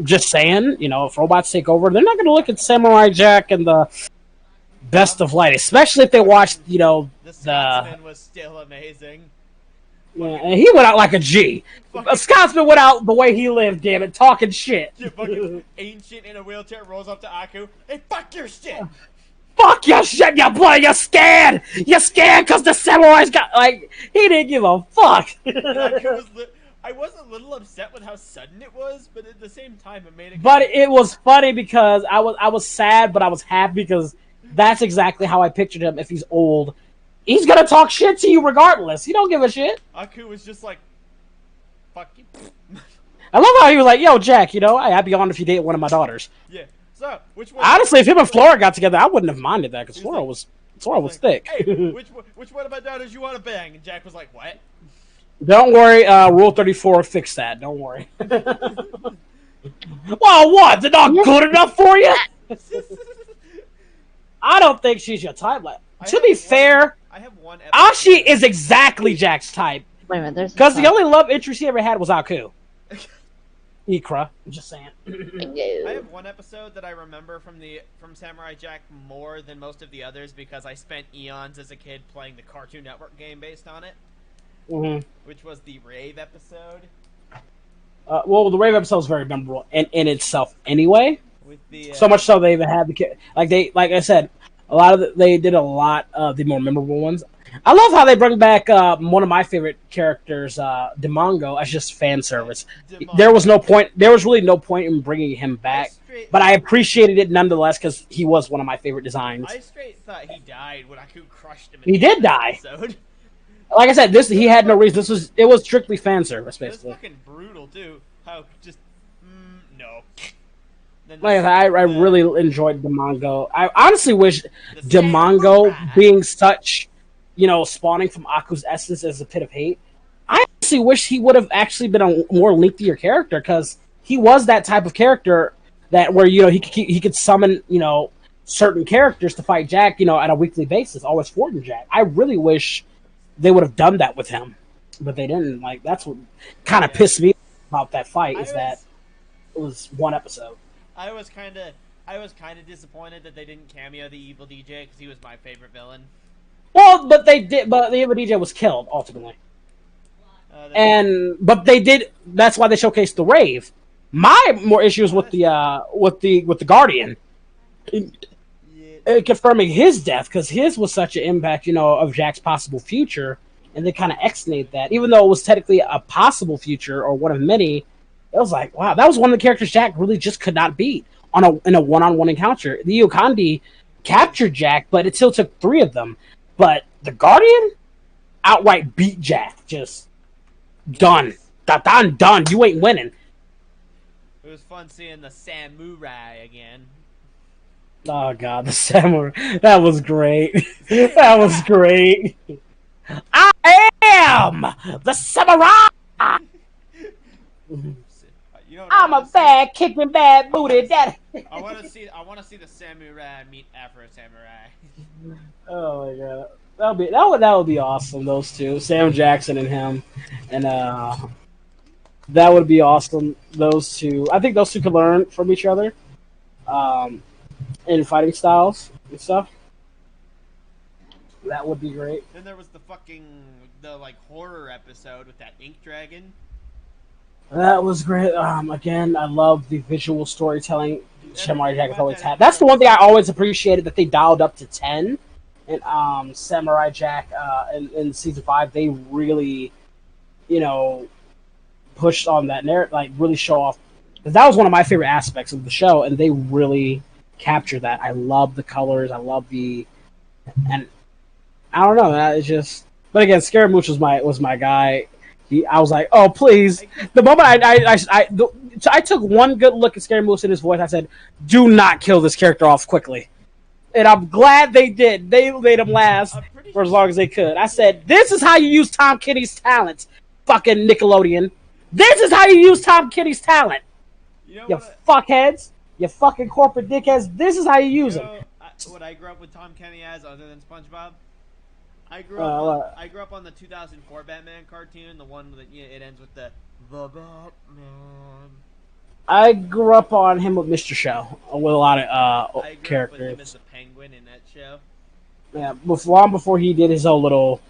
Just saying, if robots take over, they're not going to look at Samurai Jack and the best of light, especially if they watched, the Scotsman was still amazing. Yeah, and he went out like a G. A Scotsman went out the way he lived, damn it, talking shit. Yeah, fucking ancient in a wheelchair rolls up to Aku. Hey, fuck your shit! Fuck your shit, you boy, you're scared! You're scared because the Samurai's got, he didn't give a fuck. I was a little upset with how sudden it was, but at the same time, it made it. But it was funny because I was sad, but I was happy because that's exactly how I pictured him. If he's old, he's gonna talk shit to you regardless. He don't give a shit. Aku was just like, "Fuck you." I love how he was like, "Yo, Jack, I'd be on if you date one of my daughters." Yeah. So which one? Honestly, if him and Flora got together, I wouldn't have minded that because Flora was thick. Hey, which one of my daughters you want to bang? And Jack was like, "What?" Don't worry, Rule 34 fixed that. Don't worry. Well, what? They're not good enough for you? I don't think she's your type. To be fair, I have one. Ashi is exactly Jack's type. Wait a minute, because the only love interest he ever had was Aku. Ikra. I'm just saying. I have one episode that I remember from Samurai Jack more than most of the others because I spent eons as a kid playing the Cartoon Network game based on it, which was the Rave episode. Well, the Rave episode is very memorable in itself, anyway. With the so much so they even had like I said, they did a lot of the more memorable ones. I love how they bring back one of my favorite characters, Demongo, as just fan service. There was really no point in bringing him back, but I appreciated it nonetheless because he was one of my favorite designs. I straight thought he died when Aku crushed him. He did die. Episode. Like I said, he had no reason. It was strictly fan service, basically. It was fucking brutal too. How just no. I really enjoyed Demongo. I honestly wish Demongo being such, spawning from Aku's essence as a pit of hate. I honestly wish he would have actually been a more lengthier character because he was that type of character where he could summon certain characters to fight Jack at a weekly basis, always Ford and Jack. I really wish they would have done that with him, but they didn't. Like that's what kind of pissed me about that fight that it was one episode. I was kind of disappointed that they didn't cameo the evil DJ because he was my favorite villain. Well, but they did. But the evil DJ was killed ultimately, but they did. That's why they showcased the Rave. My more issues with the Guardian, confirming his death because his was such an impact, of Jack's possible future, and they kind of exonate that, even though it was technically a possible future or one of many. It was like, wow, that was one of the characters Jack really just could not beat in a one-on-one encounter. The Yokandi captured Jack, but it still took 3 of them. But the Guardian outright beat Jack. Just done. Done. You ain't winning. It was fun seeing the Samurai again. Oh, God, the Samurai. That was great. That was great. I am the Samurai! I'm a bad kicking, bad booty daddy. I want to see the Samurai meet Afro Samurai. Oh my god, that would be awesome. Those two, Sam Jackson and him, and that would be awesome. Those two, I think those two could learn from each other, in fighting styles and stuff. That would be great. Then there was the horror episode with that ink dragon. That was great. Again, I love the visual storytelling Samurai Jack has always had. That's the one thing I always appreciated that they dialed up to 10. And Samurai Jack in season 5, they really, pushed on that narrative, like really show off. That was one of my favorite aspects of the show, and they really captured that. I love the colors. I love and I don't know. It's just, but again, Scaramouche was my guy. I was like, oh, please. The moment I took one good look at Scaramouche in his voice, I said, do not kill this character off quickly. And I'm glad they did. They made him last for as long as they could. I said, this is how you use Tom Kenny's talent, fucking Nickelodeon. This is how you use Tom Kenny's talent. You fuckheads. You fucking corporate dickheads. This is how you use them. What I grew up with Tom Kenny as, other than SpongeBob? I grew up on the 2004 Batman cartoon, the one that it ends with the Batman. I grew up on him with Mr. Show with a lot of characters. I grew up with him as the Penguin in that show. Yeah, long before he did his whole little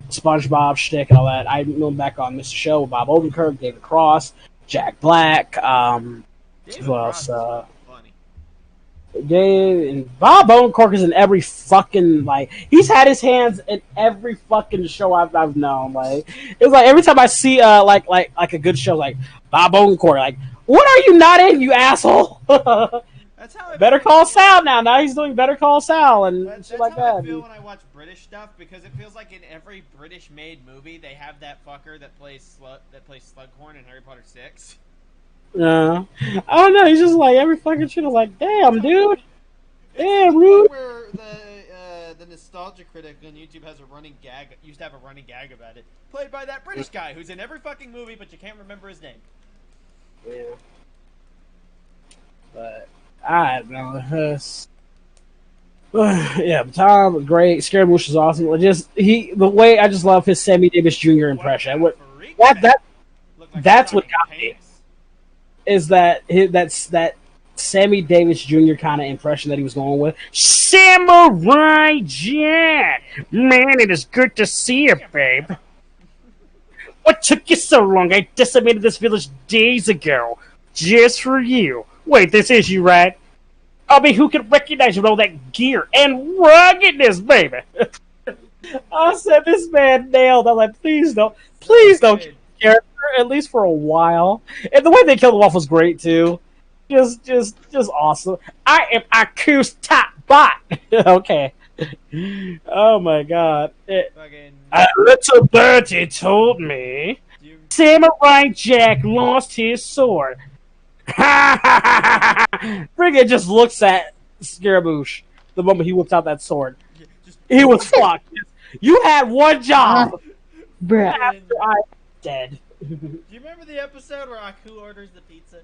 SpongeBob shtick and all that, I knew him back on Mr. Show with Bob Odenkirk, David Cross, Jack Black. Who else? Dave and Bob Odenkirk is in every fucking he's had his hands in every fucking show I've known. It's like every time I see like a good show like Bob Odenkirk, what are you not in, you asshole? That's how Better Call Saul now. Now he's doing Better Call Saul and shit like that. That's how I feel when I watch British stuff because it feels like in every British-made movie they have that fucker that plays Slughorn in Harry Potter 6. I don't know. He's just every fucking shit. I'm damn, dude. Damn, rude. Where the nostalgia critic on YouTube has a running gag. Used to have a running gag about it. Played by that British guy who's in every fucking movie, but you can't remember his name. Yeah. But I don't know. Yeah, Tom was great. Scaramouche was awesome. The way I just love his Sammy Davis Jr. impression. That's what got me. is that that's that Sammy Davis Jr. kind of impression that he was going with. Samurai Jack, man, it is good to see you, babe. What took you so long? I decimated this village days ago, just for you. Wait, this is you, right? I mean, who can recognize you with all that gear and ruggedness, baby? I said this man nailed. I'm like, please don't kill the character, at least for a while. And the way they killed him off was great too. Just awesome. I am Aku's top bot. Okay. Oh my god. A little birdie told me Samurai Jack lost his sword. Frigga just looks at Scaramouche the moment he whips out that sword. He was fucked. You had one job. Bruh. After I'm dead. Do you remember the episode where Aku orders the pizza?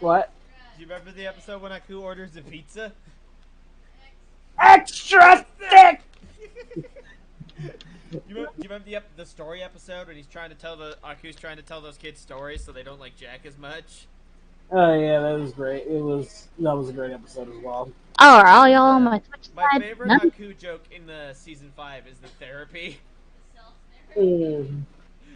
What? Do you remember the episode when Aku orders the pizza? Extra thick! Do you remember the story episode when Aku's trying to tell those kids stories so they don't like Jack as much? Oh yeah, that was great. That was a great episode as well. Oh, are all y'all on my Twitch My side? favorite No? Aku joke in the season 5 is the therapy.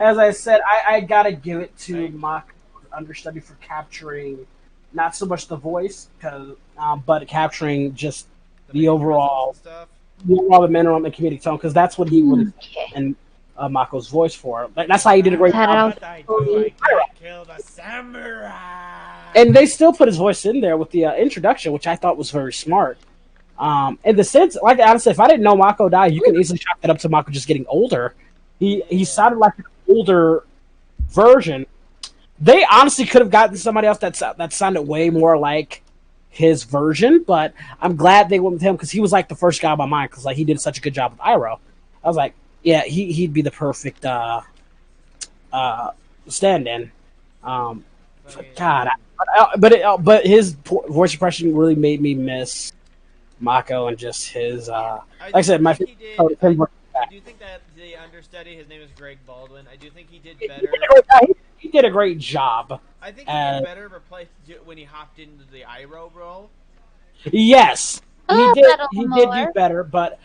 As I said, I gotta give it to Mock understudy for capturing not so much the voice, but capturing just the overall minimum and comedic tone, because that's what he really and Mako's voice for. That's how he did a great job. Killed a samurai. And they still put his voice in there with the introduction, which I thought was very smart. In the sense, like honestly, if I didn't know Mako died, you can easily chalk that up to Mako just getting older. He sounded like an older version. They honestly could have gotten somebody else that sounded way more like his version, but I'm glad they went with him because he was like the first guy on my mind because like he did such a good job with Iroh. I was like, yeah, he'd be the perfect stand-in. God, but his voice impression really made me miss Mako and just his. Like I said, my favorite. I do think that the understudy, his name is Greg Baldwin. I do think he did better. He did a great job. I think he did better when he hopped into the Iroh role. Yes, he did. He did do better, but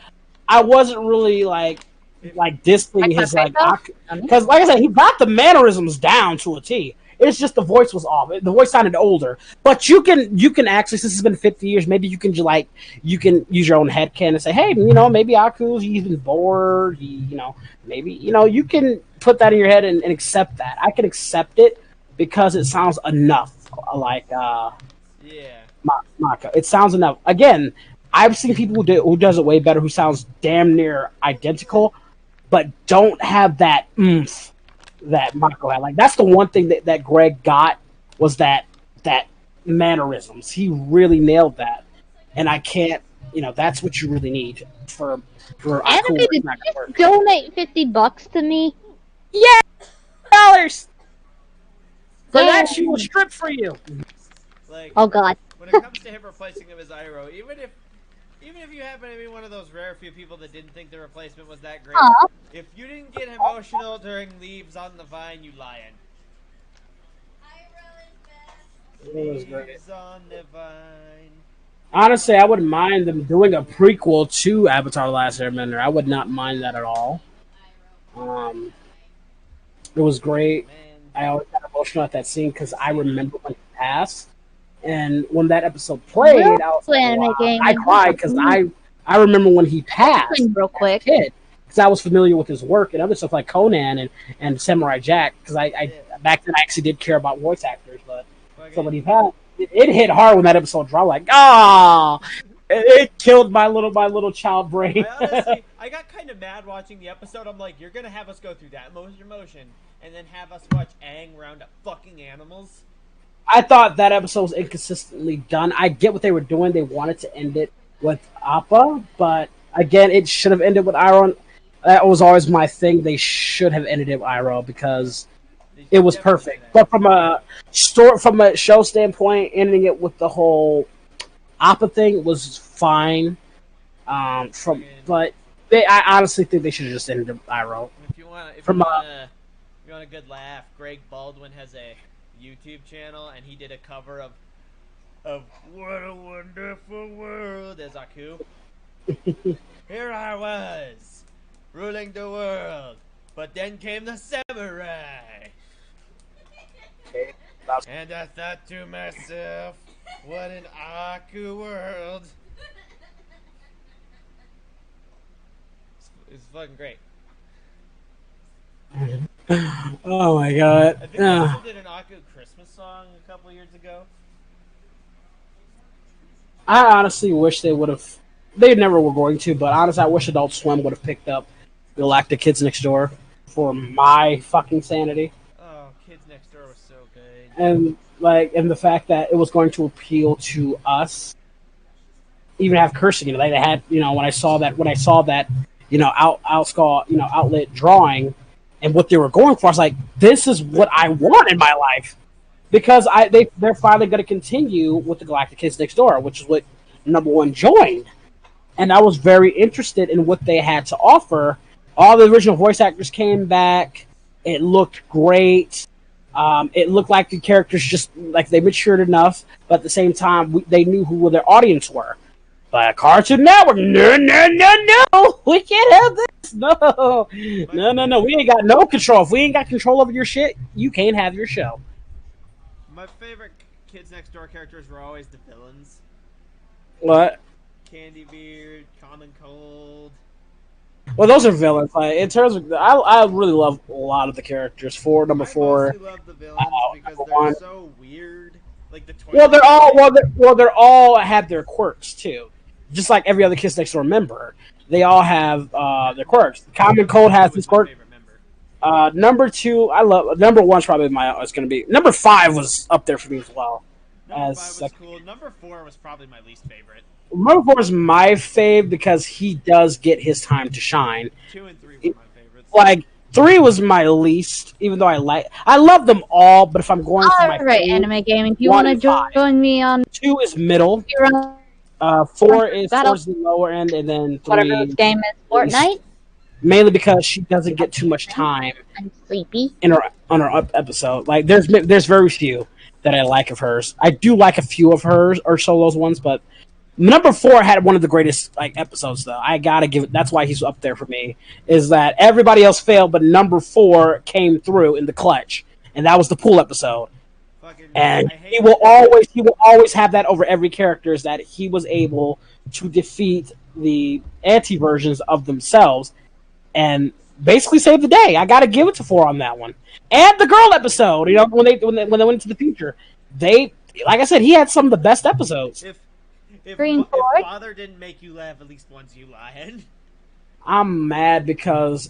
I wasn't really like dissing his because like I said, he got the mannerisms down to a T. It's just the voice was off. The voice sounded older, but you can actually, since it's been 50 years, maybe you can use your own headcanon and say, hey, maybe Aku's he's been bored. Maybe you can put that in your head and accept that. I can accept it because it sounds enough like Mako. It sounds enough. Again, I've seen people who does it way better, who sounds damn near identical, but don't have that oomph that Mako had. Like that's the one thing that Greg got was that mannerisms. He really nailed that, and I can't. That's what you really need for Anime, did you just donate $50 to me? Yeah, $50. For that she will strip for you. Like, oh God. When it comes to him replacing him as Iroh, even if you happen to be one of those rare few people that didn't think the replacement was that great, if you didn't get emotional during Leaves on the Vine, you lying. Leaves on the Vine. Honestly, I wouldn't mind them doing a prequel to Avatar: The Last Airbender. I would not mind that at all. It was great. I always got emotional at that scene because I remember when he passed. And when that episode played, I was like, wow. I cried because I remember when he passed real quick. Because I was familiar with his work and other stuff like Conan and Samurai Jack. Because I back then I actually did care about voice actors, but so when he passed, it hit hard when that episode dropped. Like, it killed my little child brain. I got kind of mad watching the episode. I'm like, you're gonna have us go through that emotion, and then have us watch Aang round up fucking animals. I thought that episode was inconsistently done. I get what they were doing. They wanted to end it with Appa, but again, it should have ended with Iroh. That was always my thing. They should have ended it with Iroh because it was perfect. But from a show standpoint, ending it with the whole Appa thing was fine. I honestly think they should have just ended it with Iroh. If you want a good laugh, Greg Baldwin has a YouTube channel, and he did a cover of "What a Wonderful World" as Aku. Here I was, ruling the world, but then came the samurai. And I thought to myself, what an Aku world. It's fucking great. Oh my god. I think they also did an Aku Christmas song a couple years ago. I honestly wish they would have. They never were going to, but honestly, I wish Adult Swim would have picked up Galactic Kids Next Door for my fucking sanity. Oh, Kids Next Door was so good. And the fact that it was going to appeal to us, even have cursing. They had, when I saw that, outlet drawing, and what they were going for, I was like, this is what I want in my life. Because they're finally going to continue with the Galactic Kids Next Door, which is what number one joined. And I was very interested in what they had to offer. All the original voice actors came back. It looked great. It looked like the characters just, like, they matured enough, but at the same time, they knew who their audience were. But Cartoon Network, no, we can't have this. No. We ain't got no control. If we ain't got control over your shit, you can't have your show. My favorite Kids Next Door characters were always the villains. What? Candy Beard, Common Cold. Well, those are villains. Like, in terms of, I really love a lot of the characters. Number four. I mostly love the villains because they're one. so weird. Like the Well, they're all have their quirks too. Just like every other Kids Next Door member, they all have their quirks. Common Cold has his quirk. Number two, I love. Number one's probably it's going to be. Number 5 was up there for me as well. Number 5 was cool. Number 4 was probably my least favorite. Number 4 is my fave because he does get his time to shine. 2 and 3 were my favorites. Like 3 was my least, even though I love them all. But if I'm going for my right, Anime Gaming, do you want to join me on? 2 is middle. 4 is towards the lower end, and then 3. Whatever this game is, Fortnite. Mainly because she doesn't get too much time. I'm sleepy. On her episode. Like there's very few that I like of hers. I do like a few of hers or Solo's ones, but number 4 had one of the greatest episodes though. I gotta give it. That's why he's up there for me. Is that everybody else failed, but number 4 came through in the clutch, and that was the pool episode. And he will always have that over every character, is that he was able to defeat the anti-versions of themselves and basically save the day. I got to give it to 4 on that one. And the girl episode, when they went into the future, like I said, he had some of the best episodes. If Father didn't make you laugh at least once, you lied. I'm mad because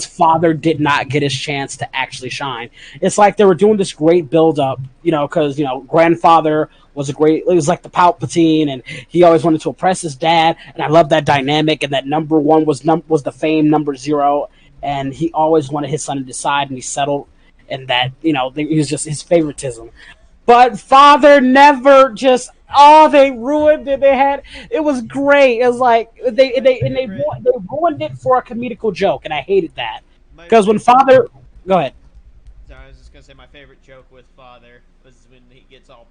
Father did not get his chance to actually shine. It's like they were doing this great build up, because grandfather was it was like the Palpatine, and he always wanted to oppress his dad, and I love that dynamic. And that number 1 was the fame number 0, and he always wanted his son to decide, and he settled, and that he was just his favoritism. But Father never just. Oh, they ruined it. It was great. It was like they ruined it for a comedical joke, and I hated that. Because when Father, go ahead. Sorry, I was just gonna say my favorite joke with Father was when he gets all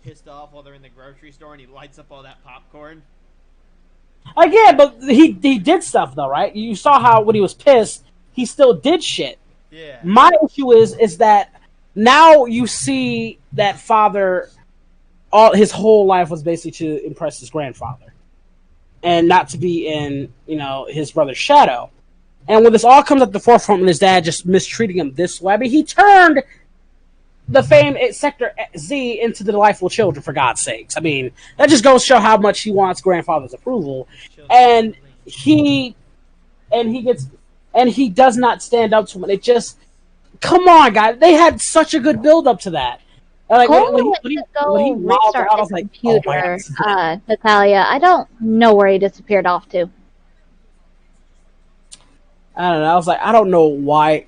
pissed off while they're in the grocery store and he lights up all that popcorn. Again, but he did stuff though, right? You saw how when he was pissed, he still did shit. Yeah. My issue is that now you see that Father. His whole life was basically to impress his grandfather, and not to be in his brother's shadow. And when this all comes at the forefront, and his dad just mistreating him this way, I mean, he turned the famed Sector Z into the Delightful Children, for God's sakes. I mean, that just goes to show how much he wants grandfather's approval, and he does not stand up to him. And it just, come on, guys, they had such a good build up to that. Like, when he restart out, I was like, computer, Natalia. I don't know where he disappeared off to. I don't know. I was like, I don't know why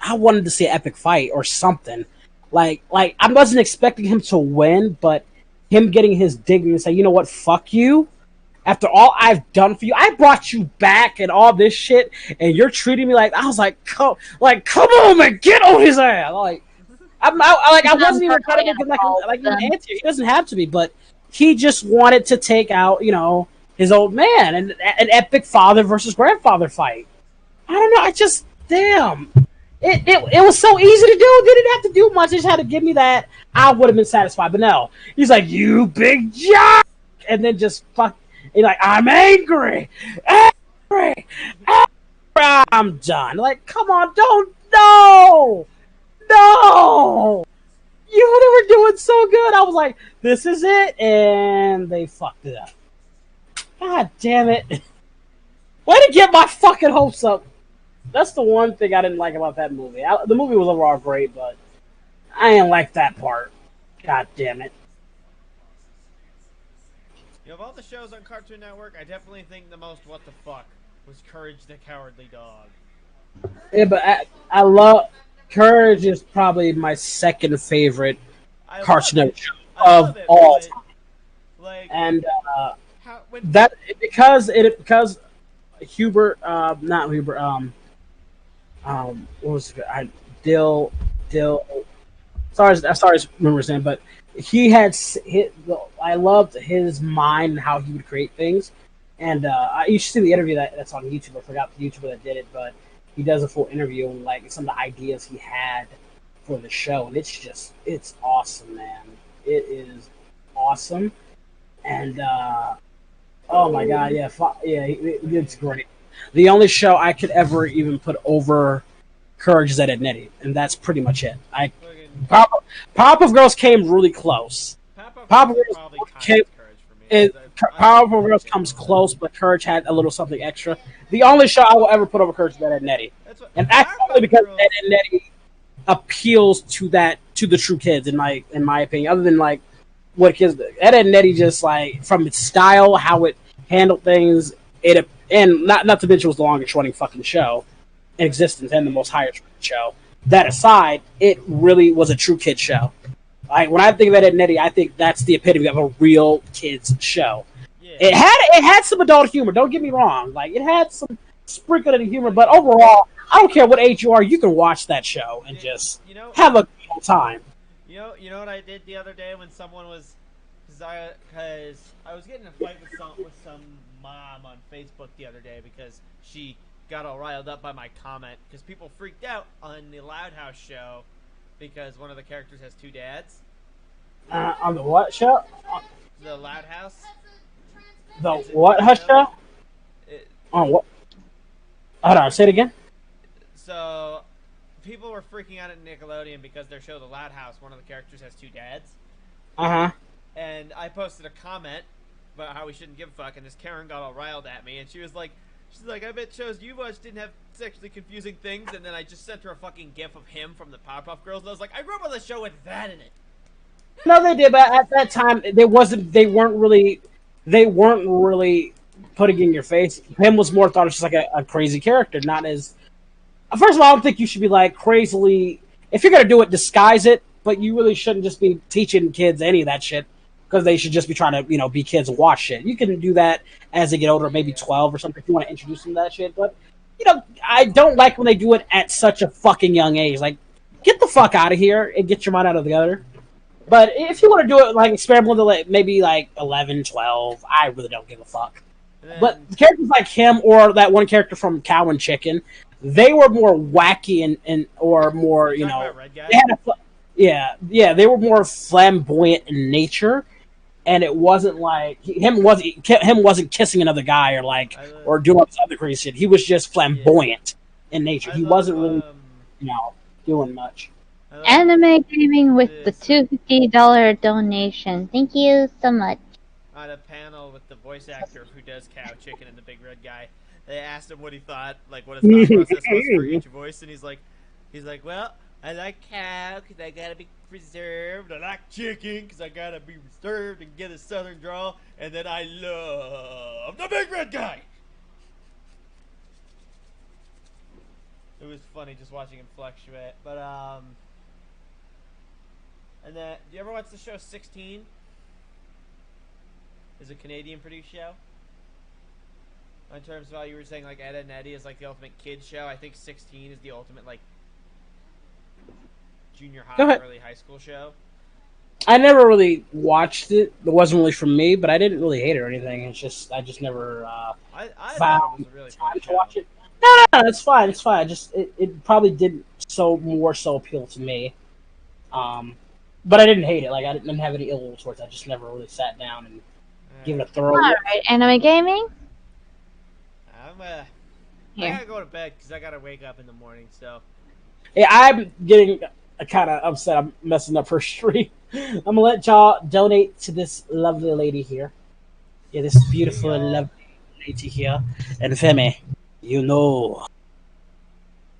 I wanted to see an epic fight or something. Like I wasn't expecting him to win, but him getting his dignity and say, you know what, fuck you, After all I've done for you, I brought you back and all this shit, and you're treating me like I was like, come on, man, get on his ass. I wasn't even trying to make him like an answer. He doesn't have to be, but he just wanted to take out, his old man and an epic father versus grandfather fight. I don't know. I just damn. It was so easy to do. Didn't have to do much. Just had to give me that. I would have been satisfied. But no, he's like, you big jock, and then just fuck. He's like, I'm angry, angry, angry. I'm done. Like, come on, don't no. You were doing so good. I was like, this is it, and they fucked it up. God damn it. Way to get my fucking hopes up. That's the one thing I didn't like about that movie. The movie was overall great, but I didn't like that part. God damn it. Of all the shows on Cartoon Network, I definitely think the most what the fuck was Courage the Cowardly Dog. Yeah, but I love... Courage is probably my second favorite Cartoon Network show of all time. Like, and that because Hubert, not Hubert, what was it? Dill. Sorry, I remember his name, but he had I loved his mind and how he would create things. And you should see the interview that's on YouTube. I forgot the YouTuber that did it, but he does a full interview on like some of the ideas he had for the show, and it's awesome, man. It is awesome, and oh my god, it's great. The only show I could ever even put over Courage is Ed, Edd n Eddy, and that's pretty much it. Powerpuff Girls came really close. Powerpuff Girls comes close, but Courage had a little something extra. The only show I will ever put over Courage is Ed, Edd n Eddy, and actually because Ed, Edd n Eddy appeals to the true kids in my opinion. Other than like what kids, Ed, Edd n Eddy just like from its style, how it handled things, and not to mention it was the longest running fucking show in existence and the most highest rated show. That aside, it really was a true kid show. Like when I think of Ed, Edd n Eddy, I think that's the epitome of a real kids show. Yeah. It had some adult humor. Don't get me wrong. Like it had some sprinkle of humor, but overall, I don't care what age you are. You can watch that show and just have a good time. You know what I did the other day when someone was, because I was getting in a fight with some mom on Facebook the other day because she got all riled up by my comment because people freaked out on the Loud House show because one of the characters has two dads. On the what show? The Loud House. The what Hush show? On what? Hold on, say it again. So, people were freaking out at Nickelodeon because their show, The Loud House, one of the characters has two dads. Uh-huh. And I posted a comment about how we shouldn't give a fuck, and this Karen got all riled at me, and she's like, I bet shows you watched didn't have sexually confusing things, and then I just sent her a fucking gif of him from the Powerpuff Girls, and I was like, I grew up on the show with that in it. No, they did, but at that time, they weren't really putting in your face. Him was more thought of just like a crazy character, not as... First of all, I don't think you should be like crazily... If you're going to do it, disguise it, but you really shouldn't just be teaching kids any of that shit, because they should just be trying to, be kids and watch shit. You can do that as they get older, maybe 12 or something, if you want to introduce them to that shit, but, I don't like when they do it at such a fucking young age. Like, get the fuck out of here and get your mind out of the gutter. But if you want to do it, like, experimental, maybe, 11, 12, I really don't give a fuck. But characters like him or that one character from Cow and Chicken, they were more wacky and or more, they had they were more flamboyant in nature, and it wasn't like him wasn't kissing another guy or doing all this other crazy shit. He was just flamboyant in nature. He wasn't really doing much. Anime Gaming with the $250 donation. Thank you so much. On a panel with the voice actor who does Cow, Chicken, and the big red guy, they asked him what he thought, like what his thought process was for each voice, and he's like, well, I like Cow because I gotta be preserved. I like Chicken because I gotta be reserved and get a southern drawl, and then I love the big red guy. It was funny just watching him fluctuate, but and then, do you ever watch the show 16? It's a Canadian produced show. In terms of how you were saying, like, Ed, Edd n Eddy is like the ultimate kids show. I think 16 is the ultimate, like, junior Go high, ahead. early high school show. I never really watched it. It wasn't really for me, but I didn't really hate it or anything. It's just I just never I thought it found was a really time fun to show. watch it. No, it's fine. It's fine. It probably didn't more so appeal to me. But I didn't hate it. Like I didn't have any ill will towards it. I just never really sat down and give it a thorough. Alright, anime gaming? I I gotta go to bed because I gotta wake up in the morning. So Yeah, I'm getting kind of upset. I'm messing up her stream. I'm gonna let y'all donate to this lovely lady here. Yeah, this beautiful, lovely lady here. And Femi, you know